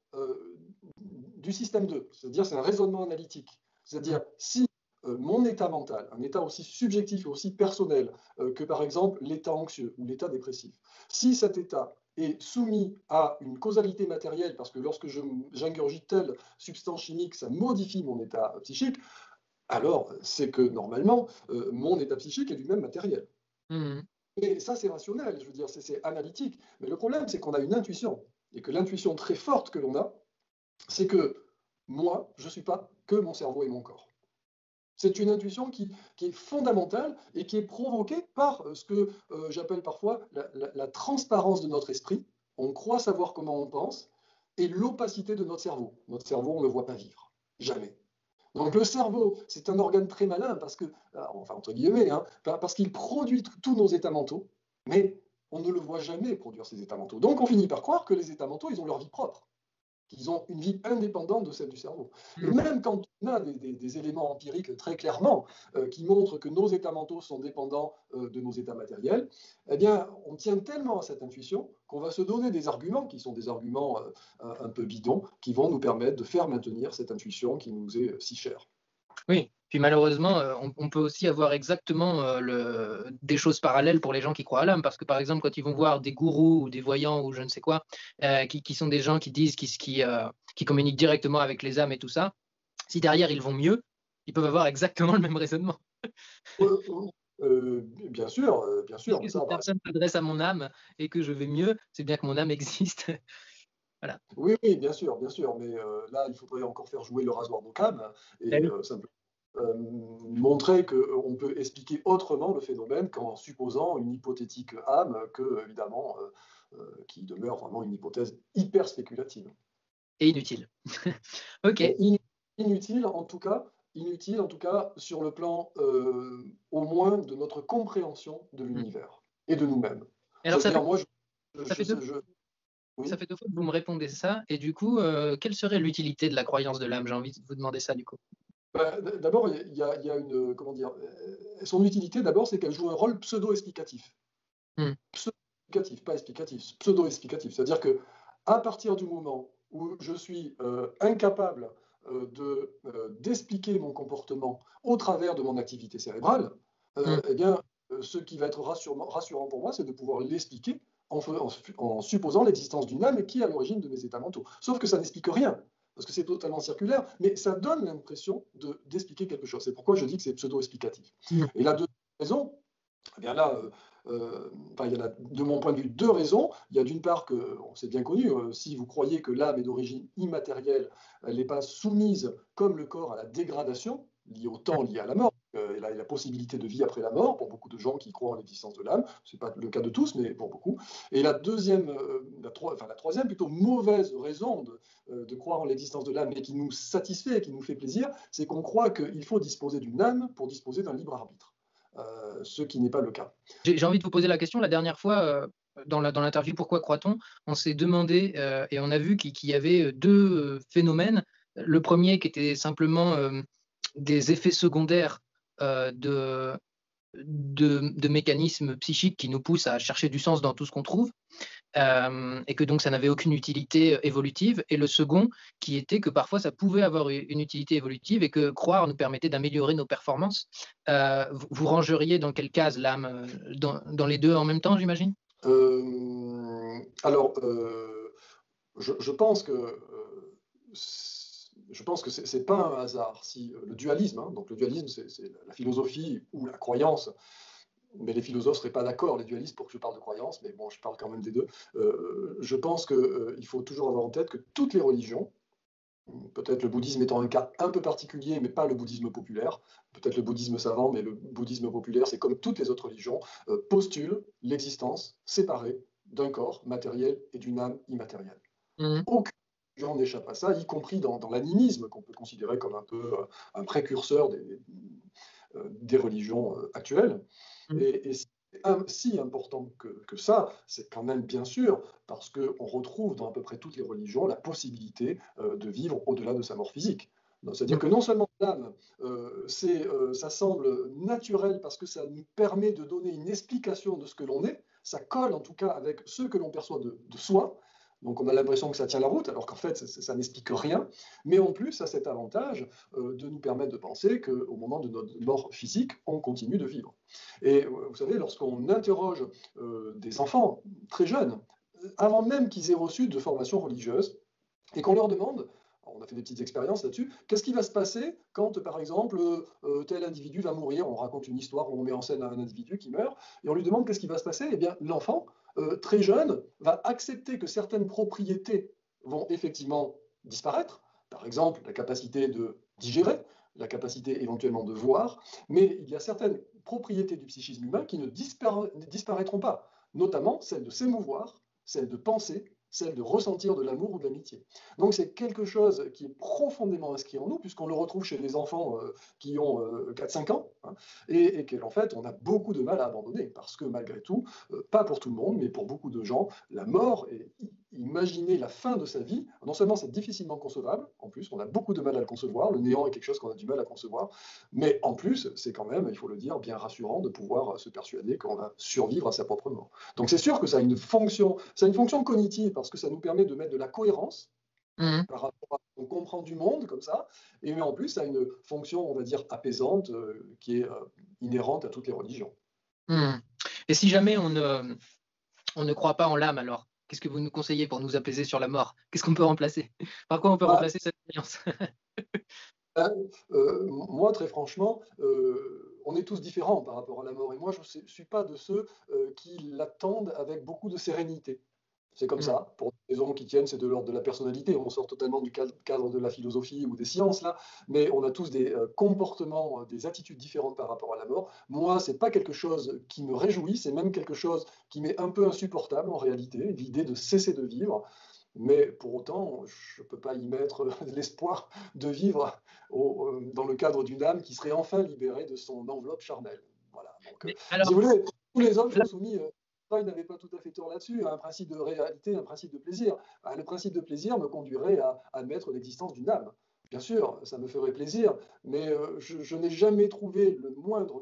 du système 2, c'est-à-dire c'est un raisonnement analytique. C'est-à-dire si mon état mental, un état aussi subjectif et aussi personnel que par exemple l'état anxieux ou l'état dépressif, si cet état est soumis à une causalité matérielle, parce que lorsque j'ingurgite telle substance chimique, ça modifie mon état psychique, alors c'est que normalement, mon état psychique est du même matériel. Mmh. Et ça, c'est rationnel, je veux dire, c'est analytique. Mais le problème, c'est qu'on a une intuition. Et que l'intuition très forte que l'on a, c'est que moi, je ne suis pas que mon cerveau et mon corps. C'est une intuition qui est fondamentale et qui est provoquée par ce que j'appelle parfois la transparence de notre esprit. On croit savoir comment on pense et l'opacité de notre cerveau. Notre cerveau, on ne le voit pas vivre. Jamais. Donc le cerveau, c'est un organe très malin parce que, enfin entre guillemets, hein, parce qu'il produit tous nos états mentaux, mais on ne le voit jamais produire ces états mentaux. Donc on finit par croire que les états mentaux, ils ont leur vie propre, qu'ils ont une vie indépendante de celle du cerveau. Et Mmh. même quand on a des éléments empiriques très clairement qui montrent que nos états mentaux sont dépendants de nos états matériels, eh bien, on tient tellement à cette intuition qu'on va se donner des arguments qui sont des arguments un peu bidons, qui vont nous permettre de faire maintenir cette intuition qui nous est si chère. Oui, puis malheureusement, on peut aussi avoir exactement, des choses parallèles pour les gens qui croient à l'âme. Parce que, par exemple, quand ils vont voir des gourous ou des voyants ou je ne sais quoi, qui sont des gens qui disent qui communiquent directement avec les âmes et tout ça, si derrière ils vont mieux, ils peuvent avoir exactement le même raisonnement. Bien sûr, Puisque mais cette ça, personne s'adresse à mon âme et que je vais mieux, c'est bien que mon âme existe. Voilà. oui, oui, bien sûr, mais là, il faudrait encore faire jouer le rasoir d'Occam Eh et oui. simplement montrer qu'on peut expliquer autrement le phénomène qu'en supposant une hypothétique âme que, évidemment, qui demeure vraiment une hypothèse hyper spéculative. Et inutile. OK. Et inutile, inutile, en tout cas, sur le plan, au moins, de notre compréhension de Mmh. l'univers et de nous-mêmes. Et Je alors veux dire, moi, ça fait 2 ça oui. fait 2 fois que vous me répondez ça et du coup, quelle serait l'utilité de la croyance de l'âme? J'ai envie de vous demander ça du coup. Bah, d'abord, il y a une, comment dire, son utilité, d'abord, c'est qu'elle joue un rôle pseudo-explicatif. Mmh. Pseudo-explicatif, pas explicatif, pseudo-explicatif. C'est-à-dire que à partir du moment où je suis incapable d'expliquer mon comportement au travers de mon activité cérébrale, Mmh. eh bien, ce qui va être rassurant pour moi, c'est de pouvoir l'expliquer en supposant l'existence d'une âme qui est à l'origine de mes états mentaux. Sauf que ça n'explique rien, parce que c'est totalement circulaire, mais ça donne l'impression d'expliquer quelque chose. C'est pourquoi je dis que c'est pseudo-explicatif. Mmh. Et la deuxième raison, eh bien là, enfin, il y en a, de mon point de vue, deux raisons. Il y a d'une part que, c'est bien connu, si vous croyez que l'âme est d'origine immatérielle, elle n'est pas soumise, comme le corps, à la dégradation liée au temps, liée à la mort. Et la possibilité de vie après la mort, pour beaucoup de gens qui croient en l'existence de l'âme, ce n'est pas le cas de tous, mais pour beaucoup. Et la deuxième, la troisième plutôt mauvaise raison de croire en l'existence de l'âme, mais qui nous satisfait, qui nous fait plaisir, c'est qu'on croit qu'il faut disposer d'une âme pour disposer d'un libre arbitre. Ce qui n'est pas le cas. J'ai envie de vous poser la question. La dernière fois, dans l'interview «Pourquoi croit-on?», on s'est demandé, et on a vu qu'il y avait, 2 phénomènes. Le premier qui était simplement, des effets secondaires, de mécanismes psychiques qui nous poussent à chercher du sens dans tout ce qu'on trouve. Et que donc ça n'avait aucune utilité évolutive. Et le second, qui était que parfois ça pouvait avoir une utilité évolutive et que croire nous permettait d'améliorer nos performances. Vous rangeriez dans quelle case l'âme? Dans les 2 en même temps, j'imagine? Alors, je pense que c'est pas un hasard si le dualisme, hein, donc le dualisme, c'est la philosophie ou la croyance, mais les philosophes ne seraient pas d'accord, les dualistes, pour que je parle de croyance, mais bon, je parle quand même des deux. Je pense qu'il faut toujours avoir en tête que toutes les religions, peut-être le bouddhisme étant un cas un peu particulier, mais pas le bouddhisme populaire, peut-être le bouddhisme savant, mais le bouddhisme populaire, c'est comme toutes les autres religions, postule l'existence séparée d'un corps matériel et d'une âme immatérielle. Mmh. Aucune gens n'échappent à ça, y compris dans l'animisme, qu'on peut considérer comme un peu un précurseur des religions actuelles. Mm. Et c'est si important que ça, c'est quand même bien sûr, parce qu'on retrouve dans à peu près toutes les religions la possibilité de vivre au-delà de sa mort physique. C'est-à-dire que non seulement l'âme, ça semble naturel parce que ça nous permet de donner une explication de ce que l'on est, ça colle en tout cas avec ce que l'on perçoit de soi, donc on a l'impression que ça tient la route, alors qu'en fait ça n'explique rien, mais en plus ça a cet avantage de nous permettre de penser qu'au moment de notre mort physique, on continue de vivre. Et vous savez, lorsqu'on interroge des enfants très jeunes, avant même qu'ils aient reçu de formation religieuse, et qu'on leur demande, on a fait des petites expériences là-dessus, qu'est-ce qui va se passer quand, par exemple, tel individu va mourir, on raconte une histoire où on met en scène un individu qui meurt, et on lui demande qu'est-ce qui va se passer, eh bien l'enfant, très jeune, va accepter que certaines propriétés vont effectivement disparaître, par exemple la capacité de digérer, la capacité éventuellement de voir, mais il y a certaines propriétés du psychisme humain qui ne disparaîtront pas, notamment celle de s'émouvoir, celle de penser, celle de ressentir de l'amour ou de l'amitié. Donc c'est quelque chose qui est profondément inscrit en nous, puisqu'on le retrouve chez les enfants qui ont 4-5 ans, hein, et qu'en fait on a beaucoup de mal à abandonner, parce que malgré tout, pas pour tout le monde, mais pour beaucoup de gens, la mort, imaginer la fin de sa vie, non seulement c'est difficilement concevable, en plus on a beaucoup de mal à le concevoir, le néant est quelque chose qu'on a du mal à concevoir, mais en plus c'est quand même, il faut le dire, bien rassurant de pouvoir se persuader qu'on va survivre à sa propre mort. Donc c'est sûr que ça a une fonction cognitive parce que ça nous permet de mettre de la cohérence Mm. par rapport à ce qu'on comprend du monde comme ça, et mais en plus ça a une fonction, on va dire, apaisante qui est inhérente à toutes les religions. Mm. Et si jamais on ne croit pas en l'âme, alors qu'est-ce que vous nous conseillez pour nous apaiser sur la mort? Qu'est-ce qu'on peut remplacer? Par quoi on peut Bah, remplacer cette croyance? moi, très franchement, on est tous différents par rapport à la mort, et moi je ne suis pas de ceux qui l'attendent avec beaucoup de sérénité. C'est comme Mm. ça, pour des raisons qui tiennent, c'est de l'ordre de la personnalité. On sort totalement du cadre de la philosophie ou des sciences, là, mais on a tous des comportements, des attitudes différentes par rapport à la mort. Moi, c'est pas quelque chose qui me réjouit, c'est même quelque chose qui m'est un peu insupportable en réalité, l'idée de cesser de vivre. Mais pour autant, je ne peux pas y mettre l'espoir de vivre dans le cadre d'une âme qui serait enfin libérée de son enveloppe charnelle. Voilà. Donc, Mais si alors, vous voulez, tous les hommes là, sont soumis. Il n'avait pas tout à fait tort là-dessus, à un principe de réalité, un principe de plaisir. Le principe de plaisir me conduirait à admettre l'existence d'une âme. Bien sûr, ça me ferait plaisir, mais je n'ai jamais trouvé le moindre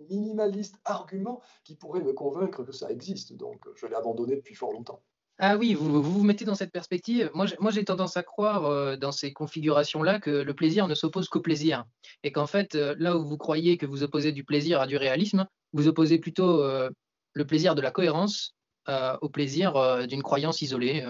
minimaliste argument qui pourrait me convaincre que ça existe. Donc, je l'ai abandonné depuis fort longtemps. ah oui, vous mettez dans cette perspective. Moi, j'ai tendance à croire dans ces configurations-là que le plaisir ne s'oppose qu'au plaisir. Et qu'en fait, là où vous croyez que vous opposez du plaisir à du réalisme, vous opposez plutôt le plaisir de la cohérence au plaisir d'une croyance isolée.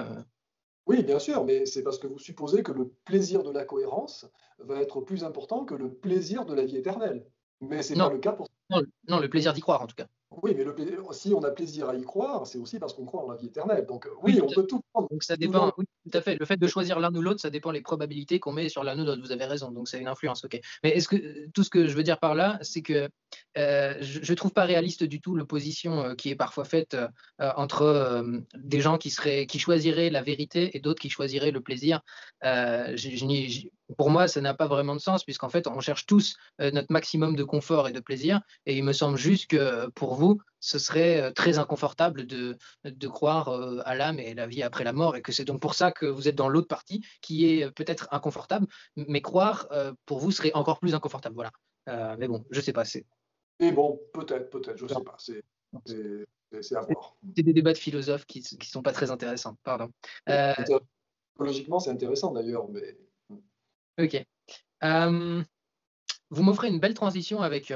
Oui, bien sûr, mais c'est parce que vous supposez que le plaisir de la cohérence va être plus important que le plaisir de la vie éternelle. Mais ce n'est pas Non, le cas pour... non, non, le plaisir d'y croire en tout cas. Oui, mais si on a plaisir à y croire, c'est aussi parce qu'on croit en la vie éternelle. Donc Oui, oui, on peut tout prendre. donc ça Tout dans dépend, oui, tout à fait. Le fait de choisir l'un ou l'autre, ça dépend les probabilités qu'on met sur l'un ou l'autre. Vous avez raison, donc c'est une influence, OK. Mais est-ce que tout ce que je veux dire par là, c'est que je trouve pas réaliste du tout l'opposition qui est parfois faite entre des gens qui choisiraient la vérité et d'autres qui choisiraient le plaisir. Pour moi, ça n'a pas vraiment de sens, puisqu'en fait, on cherche tous notre maximum de confort et de plaisir. Et il me semble juste que pour vous, ce serait très inconfortable de croire à l'âme et la vie après la mort, et que c'est donc pour ça que vous êtes dans l'autre partie qui est peut-être inconfortable, mais croire pour vous serait encore plus inconfortable. Voilà. Mais bon, je sais pas. Et bon, peut-être, je sais pas. C'est à voir. C'est des débats de philosophes qui sont pas très intéressants. Pardon. Euh, Logiquement, c'est intéressant d'ailleurs, mais ok. Euh, Vous m'offrez une belle transition avec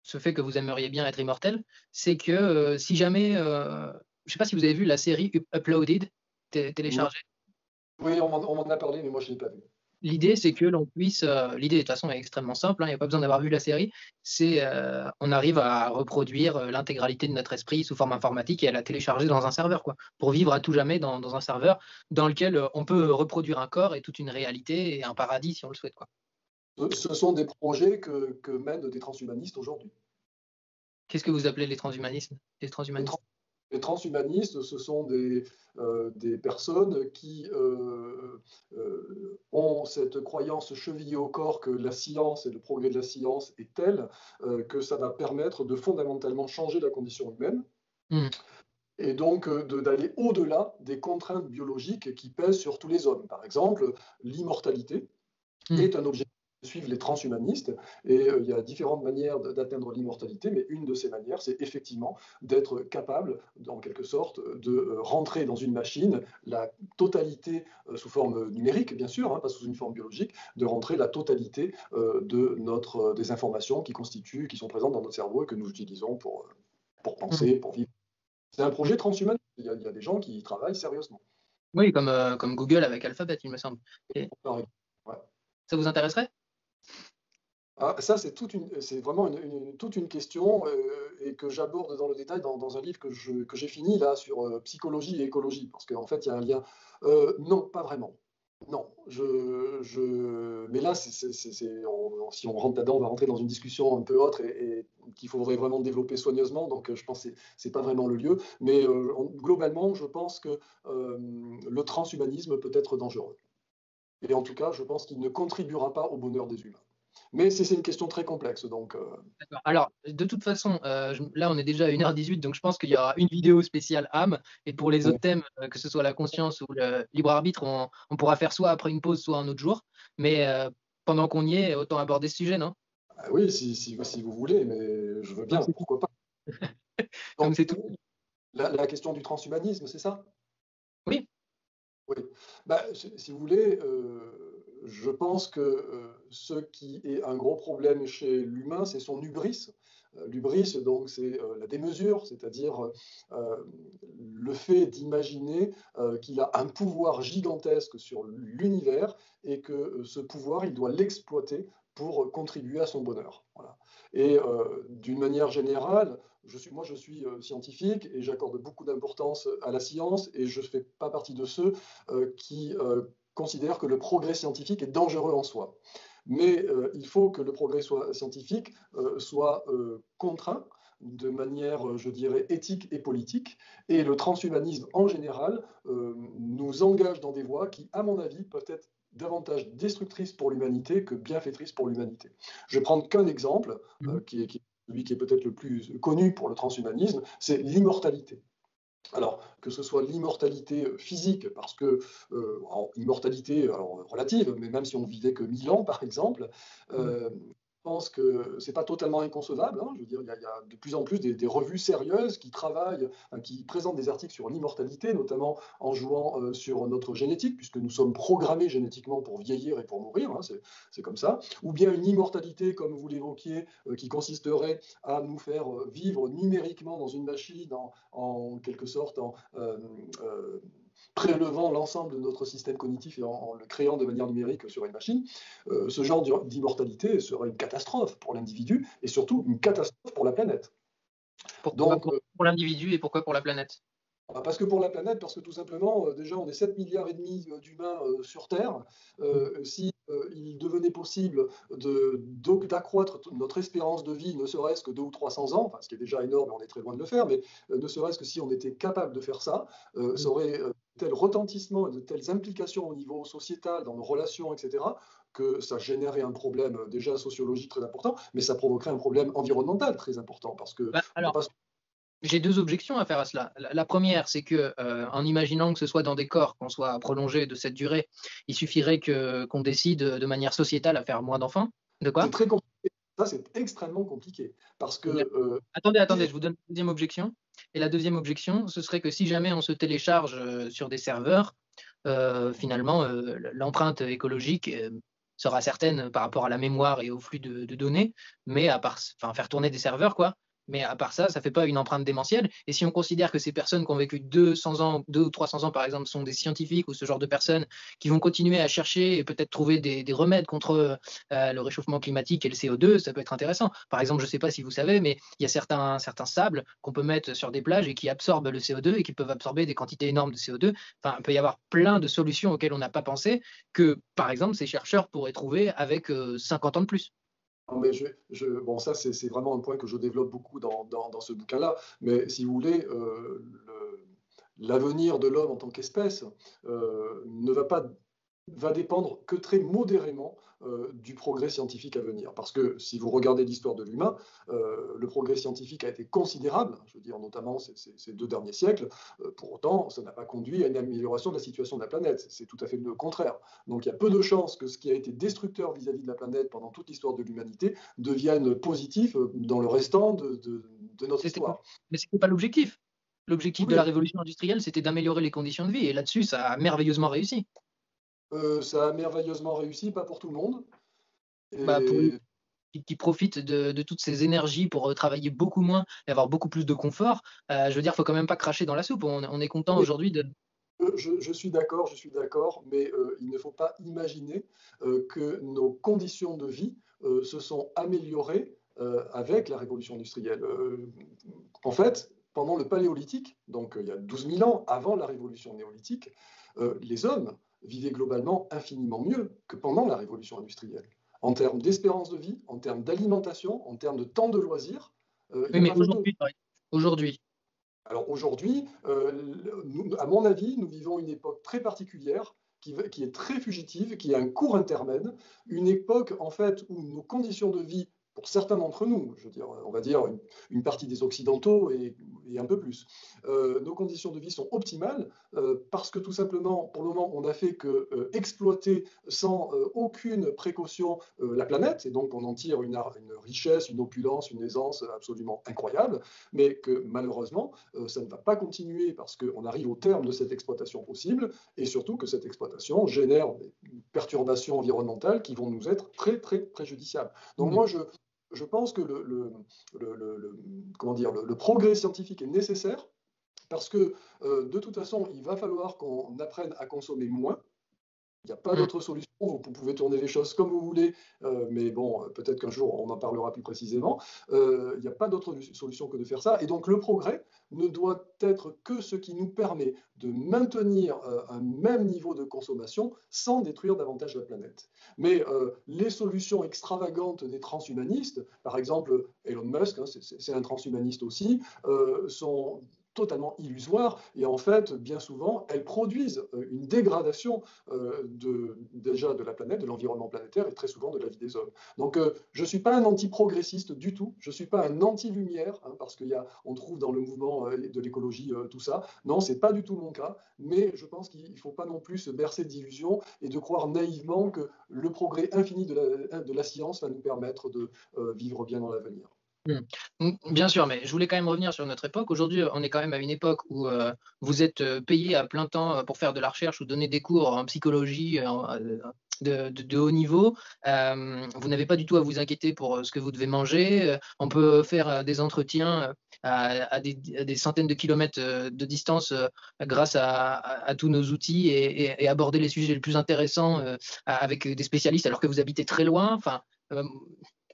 ce fait que vous aimeriez bien être immortel. C'est que si jamais, je sais pas si vous avez vu la série Uploaded non. téléchargée. Oui, on m'en a parlé, mais moi je ne l'ai pas vu. L'idée, c'est que l'on puisse, l'idée de toute façon est extrêmement simple, hein, il n'y a pas besoin d'avoir vu la série, c'est on arrive à reproduire l'intégralité de notre esprit sous forme informatique et à la télécharger dans un serveur, quoi, pour vivre à tout jamais dans un serveur dans lequel on peut reproduire un corps et toute une réalité et un paradis si on le souhaite, quoi. Ce sont des projets que mènent des transhumanistes aujourd'hui. Qu'est-ce que vous appelez les transhumanismes? Les Les transhumanistes? Les transhumanistes, ce sont des personnes qui ont cette croyance chevillée au corps que la science et le progrès de la science est tel que ça va permettre de fondamentalement changer la condition humaine Mm. et donc d'aller au-delà des contraintes biologiques qui pèsent sur tous les hommes. Par exemple, l'immortalité Mm. est un objectif que suivent les transhumanistes, et il y a différentes manières d'atteindre l'immortalité, mais une de ces manières, c'est effectivement d'être capable, en quelque sorte, de rentrer dans une machine la totalité, sous forme numérique, bien sûr, hein, pas sous une forme biologique, de rentrer la totalité des informations qui sont présentes dans notre cerveau et que nous utilisons pour Mm. penser, pour vivre. C'est un projet transhumaniste. Il y a des gens qui y travaillent sérieusement. Oui, comme Google avec Alphabet, il me semble. Et Ouais. ça vous intéresserait? Ah, ça, c'est vraiment toute une question et que j'aborde dans le détail dans un livre que j'ai fini là sur psychologie et écologie, parce qu'en fait, il y a un lien. Non, pas vraiment. Non, mais là, si on rentre là-dedans, on va rentrer dans une discussion un peu autre et qu'il faudrait vraiment développer soigneusement. Donc, je pense que c'est pas vraiment le lieu. Mais globalement, je pense que le transhumanisme peut être dangereux. Et en tout cas, je pense qu'il ne contribuera pas au bonheur des humains. Mais c'est une question très complexe, donc D'accord. Alors, de toute façon, là, on est déjà à 1h18, donc je pense qu'il y aura une vidéo spéciale âme. Et pour les autres thèmes, que ce soit la conscience ou le libre arbitre, on pourra faire soit après une pause, soit un autre jour. Mais pendant qu'on y est, autant aborder ce sujet, non? ah oui, si vous voulez, mais je veux Comme bien, c'est tout. pourquoi pas. Comme Donc, c'est tout. la question du transhumanisme, c'est ça? Oui. Oui. Bah, si vous voulez, je pense que ce qui est un gros problème chez l'humain, c'est son hubris. L'hubris, donc, c'est la démesure, c'est-à-dire le fait d'imaginer qu'il a un pouvoir gigantesque sur l'univers et que ce pouvoir, il doit l'exploiter pour contribuer à son bonheur. Voilà. Et d'une manière générale, moi, je suis scientifique et j'accorde beaucoup d'importance à la science et je ne fais pas partie de ceux qui considèrent que le progrès scientifique est dangereux en soi. Mais il faut que le progrès scientifique soit contraint de manière, je dirais, éthique et politique. Et le transhumanisme, en général, nous engage dans des voies qui, à mon avis, peuvent être davantage destructrices pour l'humanité que bienfaitrices pour l'humanité. Je vais prendre qu'un exemple, Mhm. celui qui est peut-être le plus connu pour le transhumanisme, c'est l'immortalité. Alors, que ce soit l'immortalité physique, parce que, immortalité alors, relative, mais même si on vivait que 1000 ans, par exemple, Mhm. je pense que c'est pas totalement inconcevable, hein. Je veux dire, il y a de plus en plus des revues sérieuses qui travaillent, qui présentent des articles sur l'immortalité, notamment en jouant sur notre génétique, puisque nous sommes programmés génétiquement pour vieillir et pour mourir, hein, c'est comme ça. Ou bien une immortalité, comme vous l'évoquiez, qui consisterait à nous faire vivre numériquement dans une machine, en quelque sorte prélevant l'ensemble de notre système cognitif et en le créant de manière numérique sur une machine, ce genre d'immortalité serait une catastrophe pour l'individu et surtout une catastrophe pour la planète. Pourquoi Donc, pour l'individu et pourquoi pour la planète? parce que pour la planète, parce que tout simplement, déjà, on est 7 milliards et demi d'humains sur Terre. Si il devenait possible d'accroître notre espérance de vie, ne serait-ce que 200 ou 300 ans, enfin, ce qui est déjà énorme, et on est très loin de le faire, mais ne serait-ce que si on était capable de faire ça, ça aurait tel retentissement et de telles implications au niveau sociétal, dans nos relations, etc., que ça générait un problème déjà sociologique très important, mais ça provoquerait un problème environnemental très important, parce qu'on Bah, ne peut alors, pas. j'ai deux objections à faire à cela. La première, c'est que, en imaginant que ce soit dans des corps, qu'on soit prolongé de cette durée, il suffirait qu'on décide de manière sociétale à faire moins d'enfants. De C'est quoi? très compliqué. Ça, c'est extrêmement compliqué. Parce que, Attendez, je vous donne la deuxième objection. Et la deuxième objection, ce serait que si jamais on se télécharge sur des serveurs, finalement, l'empreinte écologique sera certaine par rapport à la mémoire et au flux de données, mais enfin, faire tourner des serveurs, quoi. Mais à part ça, ça fait pas une empreinte démentielle. Et si on considère que ces personnes qui ont vécu 200 ans, 200 ou 300 ans, par exemple, sont des scientifiques ou ce genre de personnes qui vont continuer à chercher et peut-être trouver des remèdes contre le réchauffement climatique et le CO2, ça peut être intéressant. Par exemple, je ne sais pas si vous savez, mais il y a certains sables qu'on peut mettre sur des plages et qui absorbent le CO2 et qui peuvent absorber des quantités énormes de CO2. Enfin, il peut y avoir plein de solutions auxquelles on n'a pas pensé que, par exemple, ces chercheurs pourraient trouver avec 50 ans de plus. non, mais bon, ça, c'est vraiment un point que je développe beaucoup dans ce bouquin-là. Mais si vous voulez, l'avenir de l'homme en tant qu'espèce ne va dépendre que très modérément du progrès scientifique à venir. Parce que si vous regardez l'histoire de l'humain, le progrès scientifique a été considérable, je veux dire notamment ces 2 derniers siècles. Pour autant, ça n'a pas conduit à une amélioration de la situation de la planète. C'est tout à fait le contraire. Donc il y a peu de chances que ce qui a été destructeur vis-à-vis de la planète pendant toute l'histoire de l'humanité devienne positif dans le restant de notre histoire. Mais ce n'était pas l'objectif. L'objectif de Oui, la révolution industrielle, c'était d'améliorer les conditions de vie. Et là-dessus, ça a merveilleusement réussi. ça a merveilleusement réussi, pas pour tout le monde. Bah, pour Et qui profitent de toutes ces énergies pour travailler beaucoup moins et avoir beaucoup plus de confort, je veux dire, il faut quand même pas cracher dans la soupe. On est content oui, aujourd'hui de. je suis d'accord, mais il ne faut pas imaginer que nos conditions de vie se sont améliorées avec la révolution industrielle. En fait, pendant le Paléolithique, donc il y a 12 000 ans avant la révolution néolithique, les hommes vivaient globalement infiniment mieux que pendant la révolution industrielle. En termes d'espérance de vie, en termes d'alimentation, en termes de temps de loisirs, il n'y Oui, a mais pas photo. aujourd'hui, aujourd'hui, Alors aujourd'hui, à mon avis, nous vivons une époque très particulière qui est très fugitive, qui a un court intermède, une époque en fait où nos conditions de vie, pour certains d'entre nous, je veux dire, on va dire une partie des Occidentaux et un peu plus, nos conditions de vie sont optimales parce que tout simplement, pour le moment, on n'a fait que exploiter sans aucune précaution la planète, et donc on en tire une richesse, une opulence, une aisance absolument incroyable, mais que malheureusement, ça ne va pas continuer parce qu'on arrive au terme de cette exploitation possible et surtout que cette exploitation génère des perturbations environnementales qui vont nous être très, très préjudiciables. Donc mmh. moi, je pense que comment dire, le progrès scientifique est nécessaire parce que de toute façon, il va falloir qu'on apprenne à consommer moins. Il n'y a pas Mmh. d'autre solution. Vous pouvez tourner les choses comme vous voulez, mais bon, peut-être qu'un jour on en parlera plus précisément. Il n'y a pas d'autre solution que de faire ça. Et donc le progrès ne doit être que ce qui nous permet de maintenir un même niveau de consommation sans détruire davantage la planète. Mais les solutions extravagantes des transhumanistes, par exemple Elon Musk, hein, c'est un transhumaniste aussi, sont totalement illusoires et en fait, bien souvent, elles produisent une dégradation déjà de la planète, de l'environnement planétaire et très souvent de la vie des hommes. Donc je ne suis pas un anti-progressiste du tout, je ne suis pas un anti-lumière, hein, parce qu'on trouve dans le mouvement de l'écologie tout ça. Non, ce n'est pas du tout mon cas, mais je pense qu'il ne faut pas non plus se bercer d'illusions et de croire naïvement que le progrès infini de la science va nous permettre de vivre bien dans l'avenir. Mmh. Bien sûr, mais je voulais quand même revenir sur notre époque. Aujourd'hui, on est quand même à une époque où, vous êtes, payé à plein temps, pour faire de la recherche ou donner des cours en psychologie, de haut niveau. Vous n'avez pas du tout à vous inquiéter pour, ce que vous devez manger. On peut faire, des entretiens, à des centaines de kilomètres, de distance, grâce à tous nos outils et aborder les sujets les plus intéressants, avec des spécialistes alors que vous habitez très loin. Enfin,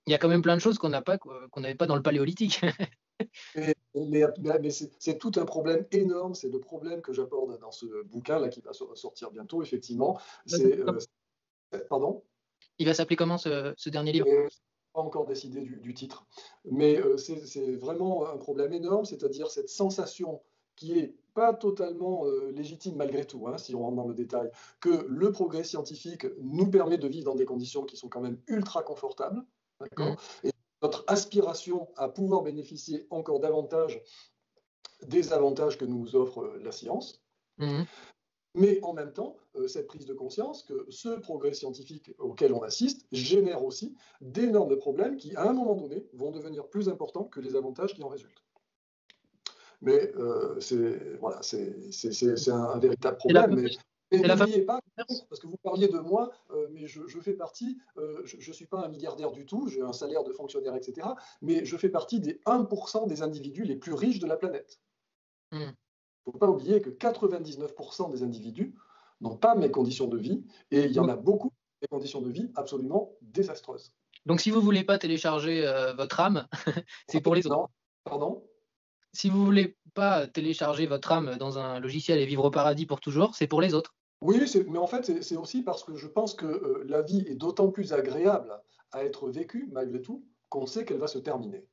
il y a quand même plein de choses qu'on n'avait pas dans le paléolithique. Mais c'est tout un problème énorme, c'est le problème que j'aborde dans ce bouquin-là qui va sortir bientôt, effectivement. Pardon? Il va s'appeler comment ce dernier livre? Je n'ai pas encore décidé du titre. Mais c'est vraiment un problème énorme, c'est-à-dire cette sensation qui est pas totalement légitime malgré tout, hein, si on rentre dans le détail, que le progrès scientifique nous permet de vivre dans des conditions qui sont quand même ultra confortables, Mmh. d'accord? Et notre aspiration à pouvoir bénéficier encore davantage des avantages que nous offre la science, Mmh. mais en même temps, cette prise de conscience que ce progrès scientifique auquel on assiste génère aussi d'énormes problèmes qui, à un moment donné, vont devenir plus importants que les avantages qui en résultent. Mais voilà, c'est un véritable C'est la problème. Mais c'est la fameuse n'oubliez pas, controverse. parce que vous parliez de moi, mais je fais partie, je ne suis pas un milliardaire du tout, j'ai un salaire de fonctionnaire, etc. Mais je fais partie des 1% des individus les plus riches de la planète. Mmh. Il ne faut pas oublier que 99% des individus n'ont pas mes conditions de vie et il y en Donc a beaucoup des conditions de vie absolument désastreuses. donc si vous voulez pas télécharger, votre âme, c'est pour les autres. Non, pardon? Si vous voulez pas télécharger votre âme dans un logiciel et vivre au paradis pour toujours, c'est pour les autres. Oui, mais en fait, c'est aussi parce que je pense que la vie est d'autant plus agréable à être vécue, malgré tout, qu'on sait qu'elle va se terminer.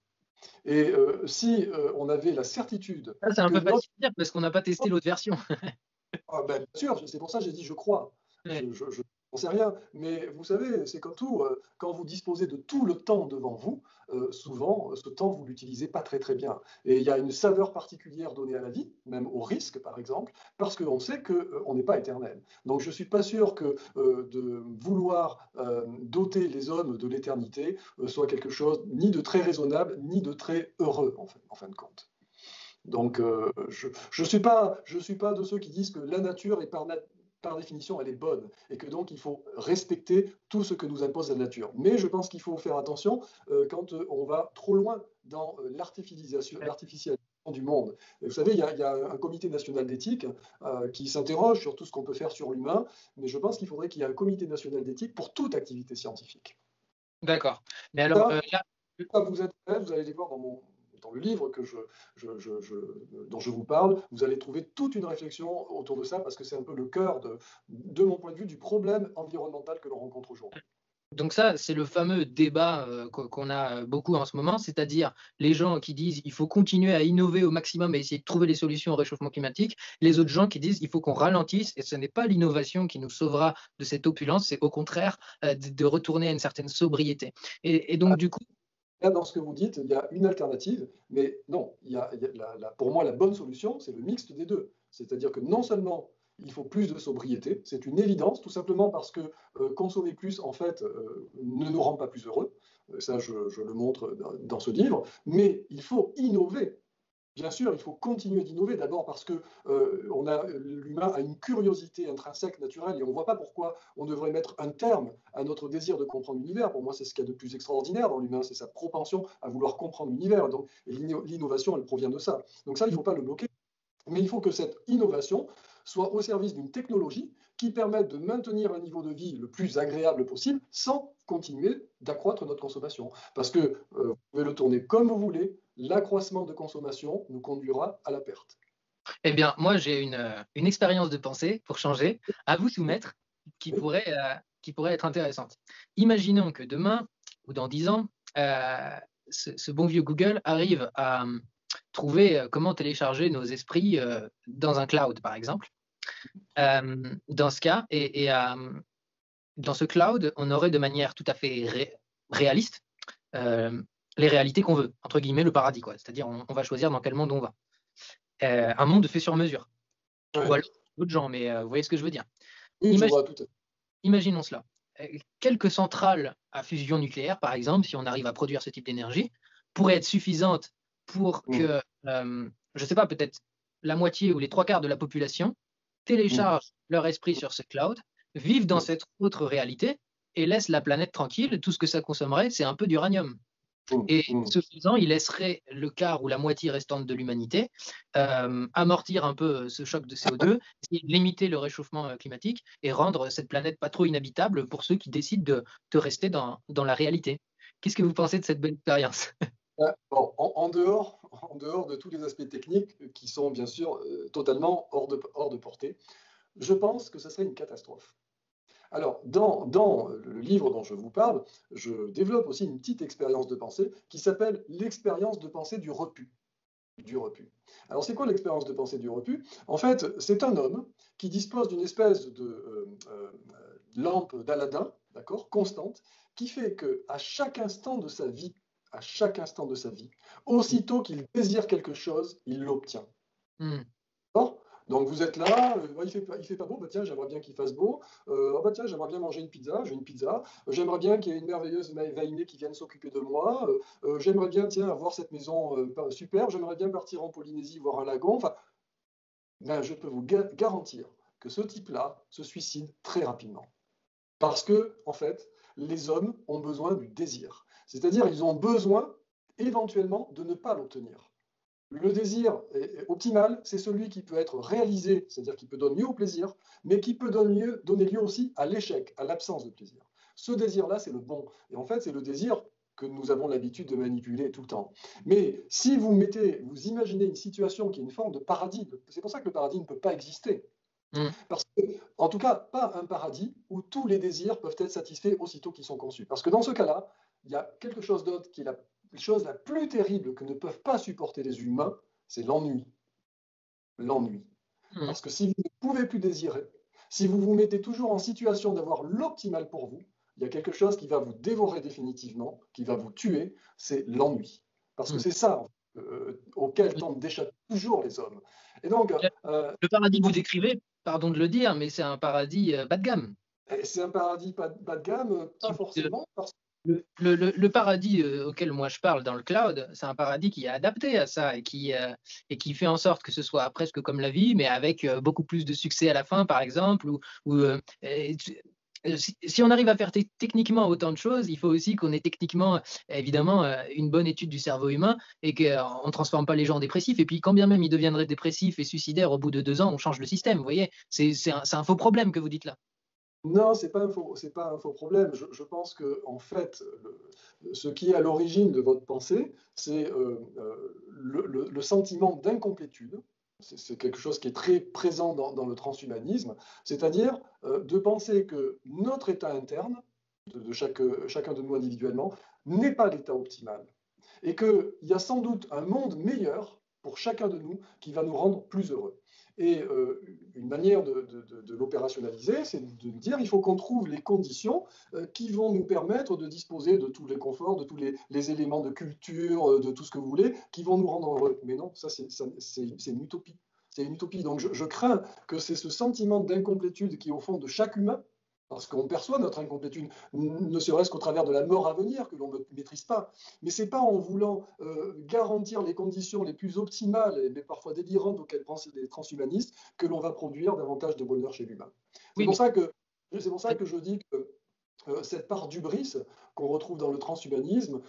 Et si on avait la certitude Ça, c'est un que peu notre... facile à dire parce qu'on n'a pas testé l'autre version. Ah ben, bien sûr, c'est pour ça que j'ai dit je crois. Ouais. Je n'en sais rien. Mais vous savez, c'est comme tout. Quand vous disposez de tout le temps devant vous, souvent, ce temps, vous l'utilisez pas très très bien. Et il y a une saveur particulière donnée à la vie, même au risque, par exemple, parce qu'on sait qu'on n'est pas éternel. Donc je ne suis pas sûr que de vouloir doter les hommes de l'éternité soit quelque chose ni de très raisonnable, ni de très heureux, en fin de compte. Donc, je suis pas de ceux qui disent que la nature est par définition, elle est bonne et que donc il faut respecter tout ce que nous impose la nature. Mais je pense qu'il faut faire attention quand on va trop loin dans l'artificialisation du monde. Et vous savez, il y a un comité national d'éthique qui s'interroge sur tout ce qu'on peut faire sur l'humain, mais je pense qu'il faudrait qu'il y ait un comité national d'éthique pour toute activité scientifique. D'accord. Mais alors, Ça, là, ça vous intéresse, vous allez les voir dans le livre dont je vous parle, vous allez trouver toute une réflexion autour de ça, parce que c'est un peu le cœur, de mon point de vue, du problème environnemental que l'on rencontre aujourd'hui. donc ça, c'est le fameux débat qu'on a beaucoup en ce moment, c'est-à-dire les gens qui disent il faut continuer à innover au maximum et essayer de trouver les solutions au réchauffement climatique, les autres gens qui disent il faut qu'on ralentisse et ce n'est pas l'innovation qui nous sauvera de cette opulence, c'est au contraire de retourner à une certaine sobriété. Et donc du coup, Là, dans ce que vous dites, il y a une alternative, mais non, pour moi, la bonne solution, c'est le mixte des deux. C'est-à-dire que non seulement il faut plus de sobriété, c'est une évidence, tout simplement parce que consommer plus, en fait, ne nous rend pas plus heureux. Ça, je le montre dans ce livre, mais il faut innover. Bien sûr, il faut continuer d'innover, d'abord parce que l'humain a une curiosité intrinsèque, naturelle, et on ne voit pas pourquoi on devrait mettre un terme à notre désir de comprendre l'univers. Pour moi, c'est ce qu'il y a de plus extraordinaire dans l'humain, c'est sa propension à vouloir comprendre l'univers. Donc, et l'innovation, elle provient de ça. Donc ça, il ne faut pas le bloquer. Mais il faut que cette innovation soit au service d'une technologie qui permette de maintenir un niveau de vie le plus agréable possible sans continuer d'accroître notre consommation. Parce que vous pouvez le tourner comme vous voulez, l'accroissement de consommation nous conduira à la perte. eh bien, moi j'ai une expérience de pensée pour changer à vous soumettre Oui, qui pourrait être intéressante. Imaginons que demain ou dans 10 ans, ce bon vieux Google arrive à trouver comment télécharger nos esprits dans un cloud, par exemple. Dans ce cas, dans ce cloud, on aurait de manière tout à fait réaliste euh, les réalités qu'on veut, entre guillemets, le paradis, quoi. C'est-à-dire, on va choisir dans quel monde on va. Un monde fait sur mesure. Ou ouais. alors d'autres gens, mais vous voyez ce que je veux dire. Oui, je Imagine- vois tout à fait. Imaginons cela. Quelques centrales à fusion nucléaire, par exemple, si on arrive à produire ce type d'énergie, pourraient être suffisantes pour Mm, que, je ne sais pas, peut-être la moitié ou les trois quarts de la population mm, téléchargent leur esprit sur ce cloud, vivent dans mm, cette autre réalité et laissent la planète tranquille. Tout ce que ça consommerait, c'est un peu d'uranium. mm, Et mm. ce faisant, il laisserait le quart ou la moitié restante de l'humanité amortir un peu ce choc de CO2, essayer de limiter le réchauffement climatique et rendre cette planète pas trop inhabitable pour ceux qui décident de rester dans la réalité. Qu'est-ce que vous pensez de cette belle expérience? Bon, en dehors de tous les aspects techniques qui sont bien sûr totalement hors de portée, je pense que ce serait une catastrophe. Alors, dans le livre dont je vous parle, je développe aussi une petite expérience de pensée qui s'appelle l'expérience de pensée du repu. Du repu. Alors, c'est quoi l'expérience de pensée du repu? En fait, c'est un homme qui dispose d'une espèce de lampe d'Aladin, d'accord, constante, qui fait que à chaque instant de sa vie, aussitôt qu'il désire quelque chose, il l'obtient. Hmm. D'accord. Donc vous êtes là, il fait pas beau, bah tiens, j'aimerais bien qu'il fasse beau. Ah bah tiens, j'aimerais bien manger une pizza, j'ai une pizza. J'aimerais bien qu'il y ait une merveilleuse Vainée qui vienne s'occuper de moi. J'aimerais bien, tiens, avoir cette maison superbe. J'aimerais bien partir en Polynésie voir un lagon. Enfin, ben, je peux vous garantir que ce type-là se suicide très rapidement. Parce que, en fait, les hommes ont besoin du désir. C'est-à-dire, ils ont besoin éventuellement de ne pas l'obtenir. Le désir optimal, c'est celui qui peut être réalisé, c'est-à-dire qui peut donner lieu au plaisir, mais qui peut donner lieu aussi à l'échec, à l'absence de plaisir. Ce désir-là, c'est le bon. Et en fait, c'est le désir que nous avons l'habitude de manipuler tout le temps. Mais si vous imaginez une situation qui est une forme de paradis, c'est pour ça que le paradis ne peut pas exister. Hmm. Parce que, en tout cas, pas un paradis où tous les désirs peuvent être satisfaits aussitôt qu'ils sont conçus. Parce que dans ce cas-là, il y a quelque chose d'autre qui est chose la plus terrible que ne peuvent pas supporter les humains, c'est l'ennui. L'ennui. Mmh. Parce que si vous ne pouvez plus désirer, si vous vous mettez toujours en situation d'avoir l'optimal pour vous, il y a quelque chose qui va vous dévorer définitivement, qui va vous tuer, c'est l'ennui. Parce que Mmh. c'est ça auquel tentent d'échapper toujours les hommes. Et donc, Le paradis que vous décrivez, pardon de le dire, mais c'est un paradis bas de gamme. c'est un paradis bas de gamme, pas forcément, parce Le paradis auquel moi je parle dans le cloud, c'est un paradis qui est adapté à ça et qui fait en sorte que ce soit presque comme la vie, mais avec beaucoup plus de succès à la fin, par exemple. Si on arrive à faire techniquement autant de choses, il faut aussi qu'on ait techniquement, évidemment, une bonne étude du cerveau humain et qu'on ne transforme pas les gens en dépressifs. Et puis, quand bien même ils deviendraient dépressifs et suicidaires au bout de 2 ans, on change le système. Vous voyez, c'est un faux problème que vous dites là. non, c'est pas un faux problème. Je pense que, en fait, ce qui est à l'origine de votre pensée, c'est le sentiment d'incomplétude. C'est quelque chose qui est très présent dans le transhumanisme, c'est-à-dire de penser que notre état interne, chacun de nous individuellement, n'est pas l'état optimal. Et qu'il y a sans doute un monde meilleur pour chacun de nous qui va nous rendre plus heureux. Et une manière de l'opérationnaliser, c'est de dire qu'il faut qu'on trouve les conditions qui vont nous permettre de disposer de tous les conforts, de tous les éléments de culture, de tout ce que vous voulez, qui vont nous rendre heureux. Mais non, ça c'est une utopie. C'est une utopie. Donc je crains que c'est ce sentiment d'incomplétude qui est au fond de chaque humain, parce qu'on perçoit notre incomplétude, ne serait-ce qu'au travers de la mort à venir que l'on ne maîtrise pas. Mais ce n'est pas en voulant garantir les conditions les plus optimales, mais parfois délirantes auxquelles pensent les transhumanistes, que l'on va produire davantage de bonheur chez l'humain. C'est Oui, pour mais ça que, c'est pour ça que je dis que cette part d'hubris qu'on retrouve dans le transhumanisme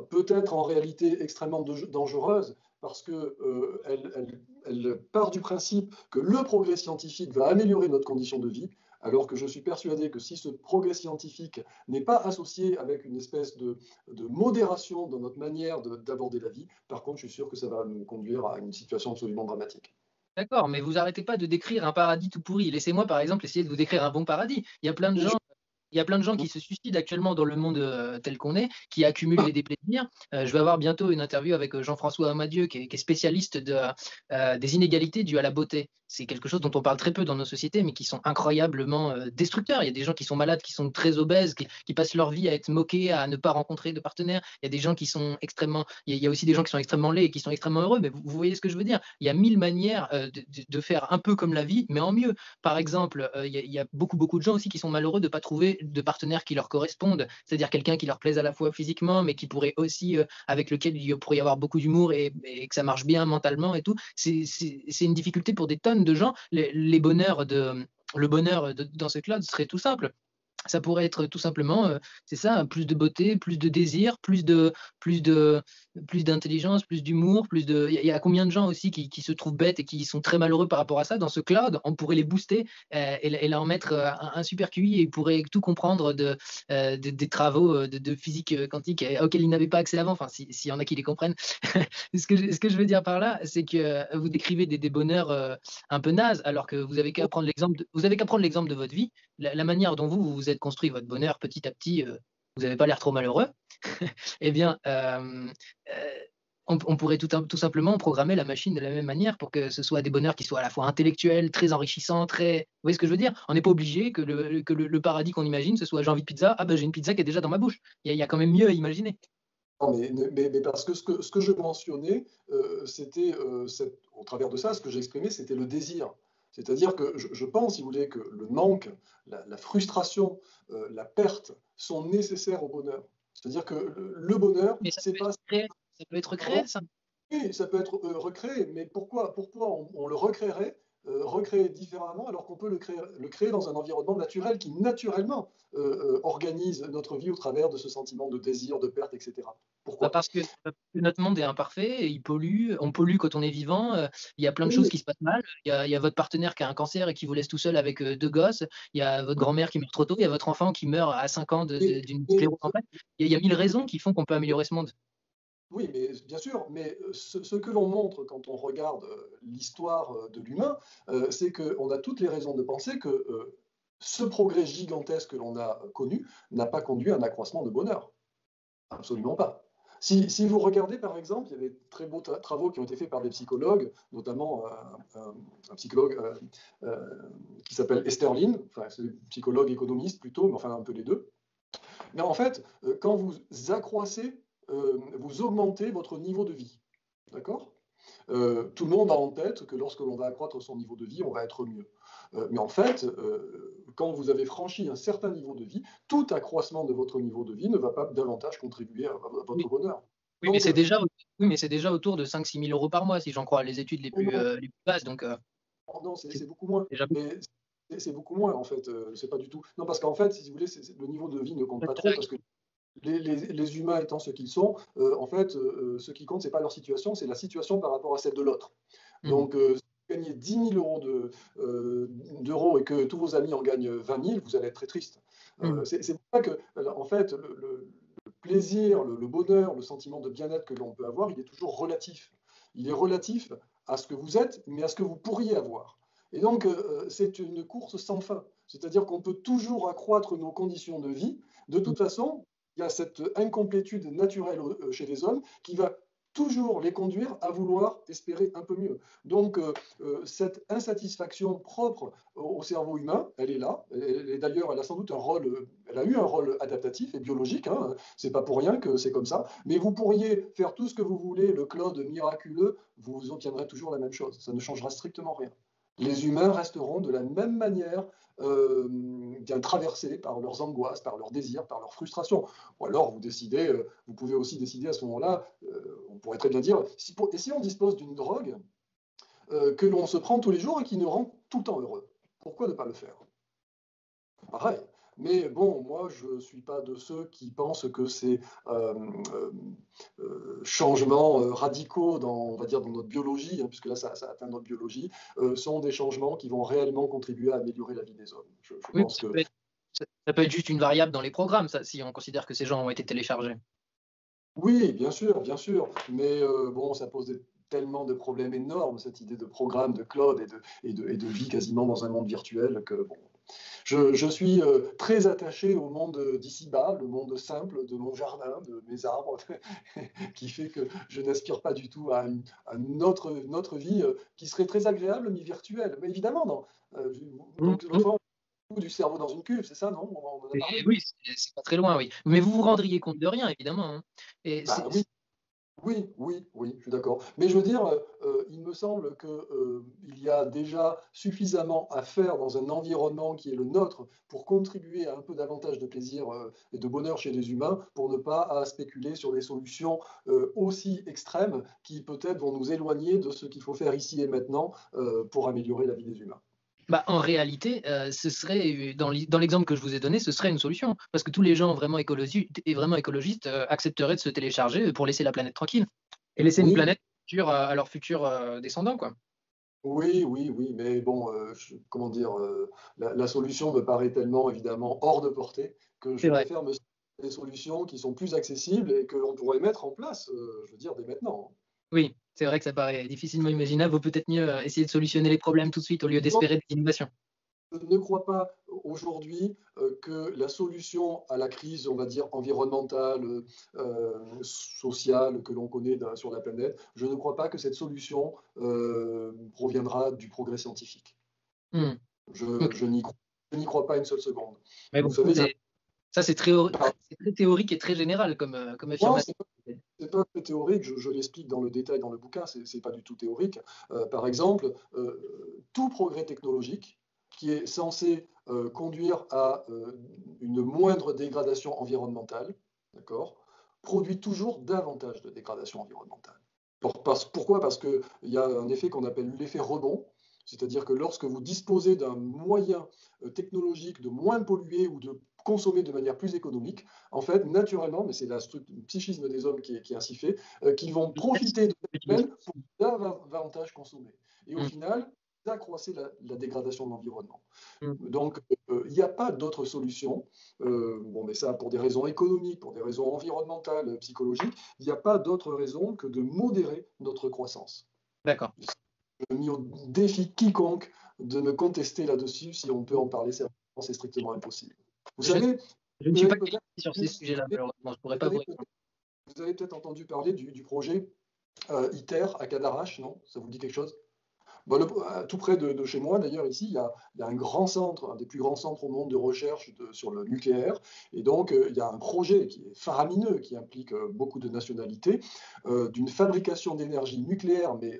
peut être en réalité extrêmement dangereuse parce qu'elle elle part du principe que le progrès scientifique va améliorer notre condition de vie, alors que je suis persuadé que si ce progrès scientifique n'est pas associé avec une espèce de modération dans notre manière d'aborder la vie, par contre, je suis sûr que ça va nous conduire à une situation absolument dramatique. d'accord, mais vous arrêtez pas de décrire un paradis tout pourri. Laissez-moi, par exemple, essayer de vous décrire un bon paradis. Il y a plein de gens qui se suicident actuellement dans le monde tel qu'on est, qui accumulent les déplaisirs. Je vais avoir bientôt une interview avec Jean-François Amadieu, qui est spécialiste des inégalités dues à la beauté. C'est quelque chose dont on parle très peu dans nos sociétés, mais qui sont incroyablement destructeurs. Il y a des gens qui sont malades, qui sont très obèses, qui passent leur vie à être moqués, à ne pas rencontrer de partenaire. Il y a des gens qui sont extrêmement, il y a aussi des gens qui sont extrêmement laids et qui sont extrêmement heureux. Mais vous voyez ce que je veux dire? Il y a mille manières de faire un peu comme la vie, mais en mieux. Par exemple, il y a beaucoup de gens aussi qui sont malheureux de ne pas trouver de partenaires qui leur correspondent, c'est-à-dire quelqu'un qui leur plaise à la fois physiquement, mais qui pourrait aussi, avec lequel il pourrait y avoir beaucoup d'humour et que ça marche bien mentalement et tout. C'est une difficulté pour des tonnes de gens. Le bonheur dans ce cloud serait tout simple. Ça pourrait être tout simplement, c'est ça, plus de beauté, plus de désir, plus de plus d'intelligence, plus d'humour, plus de il y a combien de gens aussi qui se trouvent bêtes et qui sont très malheureux par rapport à ça. Dans ce cloud, on pourrait les booster, et leur mettre, un super QI et ils pourraient tout comprendre des travaux, de physique, quantique, auxquels ils n'avaient pas accès avant, enfin s'il y en a qui les comprennent. Ce que je veux dire par là, c'est que, vous décrivez des bonheurs, un peu nazes, alors que vous avez qu'à prendre l'exemple de votre vie. La manière dont vous vous êtes construit votre bonheur petit à petit, vous n'avez pas l'air trop malheureux. Eh bien, on pourrait tout simplement programmer la machine de la même manière pour que ce soit des bonheurs qui soient à la fois intellectuels, très enrichissants, très vous voyez ce que je veux dire? On n'est pas obligé que le paradis qu'on imagine, ce soit: «J'ai envie de pizza», ah bah, j'ai une pizza qui est déjà dans ma bouche. Il y a quand même mieux à imaginer. Non, mais parce que ce que je mentionnais, c'était, au travers de ça, ce que j'exprimais, c'était le désir. C'est-à-dire que je pense, si vous voulez, que le manque, la frustration, la perte sont nécessaires au bonheur. C'est-à-dire que le bonheur, Mais ça c'est peut pas... être créé, ça peut être Pardon? créé ça. Oui, ça peut être recréé, mais pourquoi on le recréerait, recréer différemment, alors qu'on peut le créer dans un environnement naturel qui, naturellement, organise notre vie au travers de ce sentiment de désir, de perte, etc. Bah, Pourquoi? parce que notre monde est imparfait, et il pollue, on pollue quand on est vivant, il y a plein de choses Oui, qui se passent mal. Il y a votre partenaire qui a un cancer et qui vous laisse tout seul avec, 2 gosses. Il y a votre grand-mère qui meurt trop tôt. Il y a votre enfant qui meurt à 5 ans mais, d'une mais sclérose en plaques. Il y a 1000 raisons qui font qu'on peut améliorer ce monde. Oui, mais bien sûr, mais ce que l'on montre quand on regarde l'histoire de l'humain, c'est qu'on a toutes les raisons de penser que ce progrès gigantesque que l'on a connu n'a pas conduit à un accroissement de bonheur. Absolument pas. Si vous regardez, par exemple, il y a des très beaux travaux qui ont été faits par des psychologues, notamment un psychologue qui s'appelle Esterlin, enfin, c'est psychologue économiste plutôt, mais enfin un peu les deux. Mais en fait, quand vous accroissez, vous augmentez votre niveau de vie. D'accord? Tout le monde a en tête que lorsque l'on va accroître son niveau de vie, on va être mieux. Mais en fait, quand vous avez franchi un certain niveau de vie, tout accroissement de votre niveau de vie ne va pas davantage contribuer à votre Oui, bonheur. oui, mais Donc, c'est déjà autour de 5 000 à 6 000 euros par mois, si j'en crois les études les plus basses. Donc, non, c'est c'est beaucoup moins. déjà beaucoup. Mais c'est beaucoup moins, en fait. C'est pas du tout. Non, parce qu'en fait, si vous voulez, le niveau de vie ne compte pas trop, parce que les humains étant ce qu'ils sont, en fait, ce qui compte, c'est pas leur situation, c'est la situation par rapport à celle de l'autre. Mhm. Donc, si vous gagnez 10 000 euros d'euros et que tous vos amis en gagnent 20 000, vous allez être très triste. Mhm. C'est pour ça que, en fait, le plaisir, le bonheur, le sentiment de bien-être que l'on peut avoir, il est toujours relatif. Il est relatif à ce que vous êtes, mais à ce que vous pourriez avoir. Et donc, c'est une course sans fin. C'est-à-dire qu'on peut toujours accroître nos conditions de vie. De toute façon, il y a cette incomplétude naturelle chez les hommes qui va toujours les conduire à vouloir espérer un peu mieux. Donc, cette insatisfaction propre au cerveau humain, elle est là. Et d'ailleurs, elle a sans doute un rôle, elle a eu un rôle adaptatif et biologique. Hein. C'est pas pour rien que c'est comme ça. Mais vous pourriez faire tout ce que vous voulez, le Claude miraculeux, vous obtiendrez toujours la même chose. Ça ne changera strictement rien. Les humains resteront de la même manière bien traversés par leurs angoisses, par leurs désirs, par leurs frustrations. Ou alors vous décidez, vous pouvez aussi décider à ce moment-là, on pourrait très bien dire, et si on dispose d'une drogue que l'on se prend tous les jours et qui nous rend tout le temps heureux, pourquoi ne pas le faire? Pareil. Mais bon, moi, je ne suis pas de ceux qui pensent que ces euh, changements radicaux dans, on va dire, dans notre biologie, hein, puisque là, ça atteint notre biologie, sont des changements qui vont réellement contribuer à améliorer la vie des hommes. Je Oui, pense que ça peut être juste une variable dans les programmes, ça, si on considère que ces gens ont été téléchargés. oui, bien sûr, mais bon, ça pose tellement de problèmes énormes, cette idée de programme, de cloud et de vie quasiment dans un monde virtuel, que bon, je suis très attaché au monde d'ici-bas, le monde simple de mon jardin, de mes arbres, qui fait que je n'aspire pas du tout à une autre vie qui serait très agréable, mais virtuelle. Mais évidemment, non. Donc, l'autre fois, on a du cerveau dans une cuve, c'est ça, non? On en a parlé? Oui, c'est pas très loin, oui. Mais vous vous rendriez compte de rien, évidemment, hein. Et Bah oui. Oui, je suis d'accord. Mais je veux dire, il me semble que, il y a déjà suffisamment à faire dans un environnement qui est le nôtre pour contribuer à un peu davantage de plaisir, et de bonheur chez les humains, pour ne pas à spéculer sur des solutions, aussi extrêmes qui peut-être vont nous éloigner de ce qu'il faut faire ici et maintenant, pour améliorer la vie des humains. bah, en réalité, ce serait, dans l'exemple que je vous ai donné, ce serait une solution. Parce que tous les gens vraiment écologistes accepteraient de se télécharger pour laisser la planète tranquille et laisser une Oui, planète à leurs futurs descendants, quoi. oui, mais bon, comment dire, la solution me paraît tellement évidemment hors de portée que je C'est vrai. préfère me centrer sur des solutions qui sont plus accessibles et que l'on pourrait mettre en place, je veux dire, dès maintenant. Oui, c'est vrai que ça paraît difficilement imaginable. Vaut peut-être mieux essayer de solutionner les problèmes tout de suite au lieu d'espérer des innovations. Je ne crois pas aujourd'hui que la solution à la crise, on va dire, environnementale, sociale que l'on connaît sur la planète, je ne crois pas que cette solution proviendra du progrès scientifique. Hmm. Je, Ok. je n'y crois, je n'y crois pas une seule seconde. Mais Vous bon, savez, ça c'est c'est très théorique et très général comme non, affirmation. c'est pas très théorique, je l'explique dans le détail dans le bouquin, c'est pas du tout théorique. Par exemple, tout progrès technologique qui est censé conduire à une moindre dégradation environnementale, d'accord, produit toujours davantage de dégradation environnementale. Pourquoi? Parce qu'il y a un effet qu'on appelle l'effet rebond, c'est-à-dire que lorsque vous disposez d'un moyen technologique de moins polluer ou de consommer de manière plus économique, en fait, naturellement, mais c'est le psychisme des hommes qui est ainsi fait, qu'ils vont profiter de cette peine pour davantage consommer. Et au Hmm. final, vous accroissez la dégradation de l'environnement. Hmm. Donc, il n'y a pas d'autre solution. Bon, mais ça, pour des raisons économiques, pour des raisons environnementales, psychologiques, il n'y a pas d'autre raison que de modérer notre croissance. D'accord. Je mets au défi quiconque de me contester là-dessus. Si on peut en parler sérieusement, c'est strictement impossible. Vous Je, savez, je ne vous suis avez pas peut-être qualifié sur ces sujets-là, malheureusement. Je ne pourrais pas vous vous avez répondre. vous avez peut-être entendu parler du projet ITER à Cadarache, non? Ça vous dit quelque chose? Bon, tout près de chez moi, d'ailleurs, ici, il y a un grand centre, un des plus grands centres au monde de recherche sur le nucléaire. Et donc, il y a un projet qui est faramineux, qui implique beaucoup de nationalités, d'une fabrication d'énergie nucléaire, mais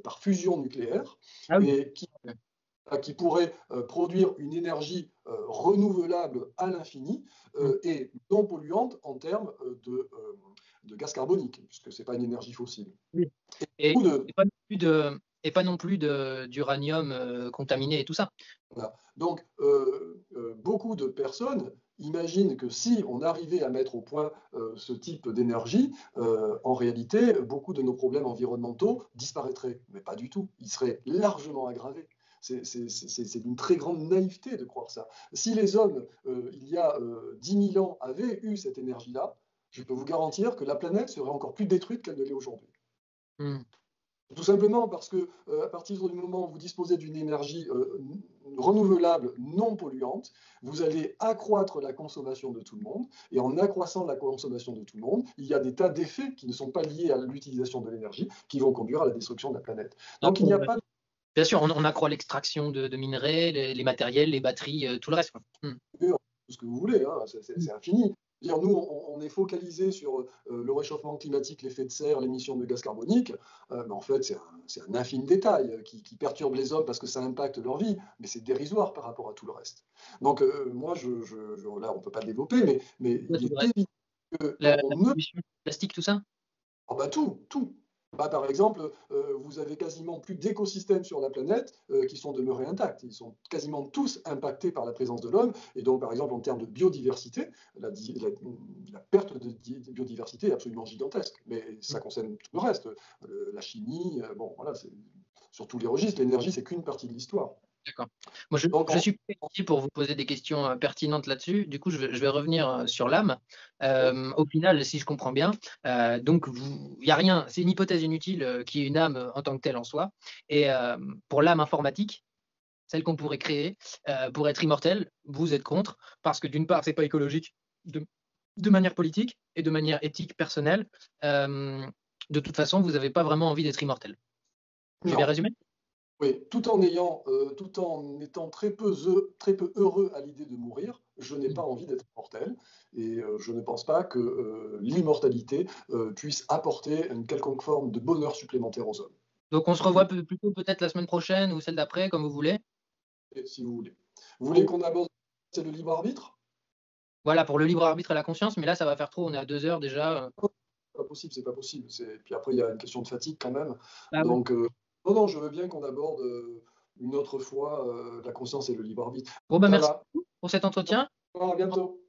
par fusion nucléaire, Ah oui. et qui pourrait produire une énergie renouvelable à l'infini et non polluante en termes de gaz carbonique, puisque ce n'est pas une énergie fossile. Oui. Et Et, beaucoup de, et pas non plus d'uranium contaminé et tout ça. Voilà. Donc, beaucoup de personnes imaginent que si on arrivait à mettre au point ce type d'énergie, en réalité, beaucoup de nos problèmes environnementaux disparaîtraient. Mais pas du tout. Ils seraient largement aggravés. C'est d'une très grande naïveté de croire ça. Si les hommes, il y a 10 000 ans, avaient eu cette énergie-là, je peux vous garantir que la planète serait encore plus détruite qu'elle ne l'est aujourd'hui. Hmm. Tout simplement parce que à partir du moment où vous disposez d'une énergie renouvelable, non polluante, vous allez accroître la consommation de tout le monde. Et en accroissant la consommation de tout le monde, il y a des tas d'effets qui ne sont pas liés à l'utilisation de l'énergie, qui vont conduire à la destruction de la planète. Donc il n'y a pas de... Bien sûr, on accroît l'extraction de minerais, les matériels, les batteries, tout le reste, quoi. Tout ce que vous voulez, hein, c'est infini. Dire, nous, on est focalisé sur le réchauffement climatique, l'effet de serre, l'émission de gaz carbonique, mais en fait, c'est un infime détail qui perturbe les hommes parce que ça impacte leur vie, mais c'est dérisoire par rapport à tout le reste. Donc, moi, là, on ne peut pas développer, mais Ouais, il tout le est reste. évident La qu'on ne... pollution plastique, tout ça? Oh bah tout. Bah, par exemple, vous avez quasiment plus d'écosystèmes sur la planète qui sont demeurés intacts. Ils sont quasiment tous impactés par la présence de l'homme. Et donc, par exemple, en termes de biodiversité, la perte de biodiversité est absolument gigantesque. Mais ça concerne tout le reste. La chimie, bon, voilà, sur tous les registres. L'énergie, c'est qu'une partie de l'histoire. D'accord. Moi, Donc, je suis pas ici pour vous poser des questions pertinentes là-dessus. Du coup, je vais revenir sur l'âme. Au final, si je comprends bien, donc il n'y a rien, c'est une hypothèse inutile qui est une âme en tant que telle en soi. Et pour l'âme informatique, celle qu'on pourrait créer pour être immortelle, vous êtes contre, parce que d'une part, c'est pas écologique de manière politique et de manière éthique personnelle. De toute façon, vous n'avez pas vraiment envie d'être immortel. J'ai bien non. résumé? Oui, tout en étant très peu heureux à l'idée de mourir, je n'ai pas envie d'être mortel et je ne pense pas que l'immortalité puisse apporter une quelconque forme de bonheur supplémentaire aux hommes. Donc on se revoit plutôt peut-être la semaine prochaine ou celle d'après, comme vous voulez. Et si vous voulez. Vous voulez qu'on aborde c'est le libre arbitre? Voilà, pour le libre arbitre et la conscience, mais là ça va faire trop, on est à 2 heures déjà. Pas possible, c'est pas possible. Puis après, il y a une question de fatigue quand même. Ah oui. Donc, non, je veux bien qu'on aborde une autre fois la conscience et le libre arbitre. Bon bah Ça merci va. beaucoup pour cet entretien. À bientôt.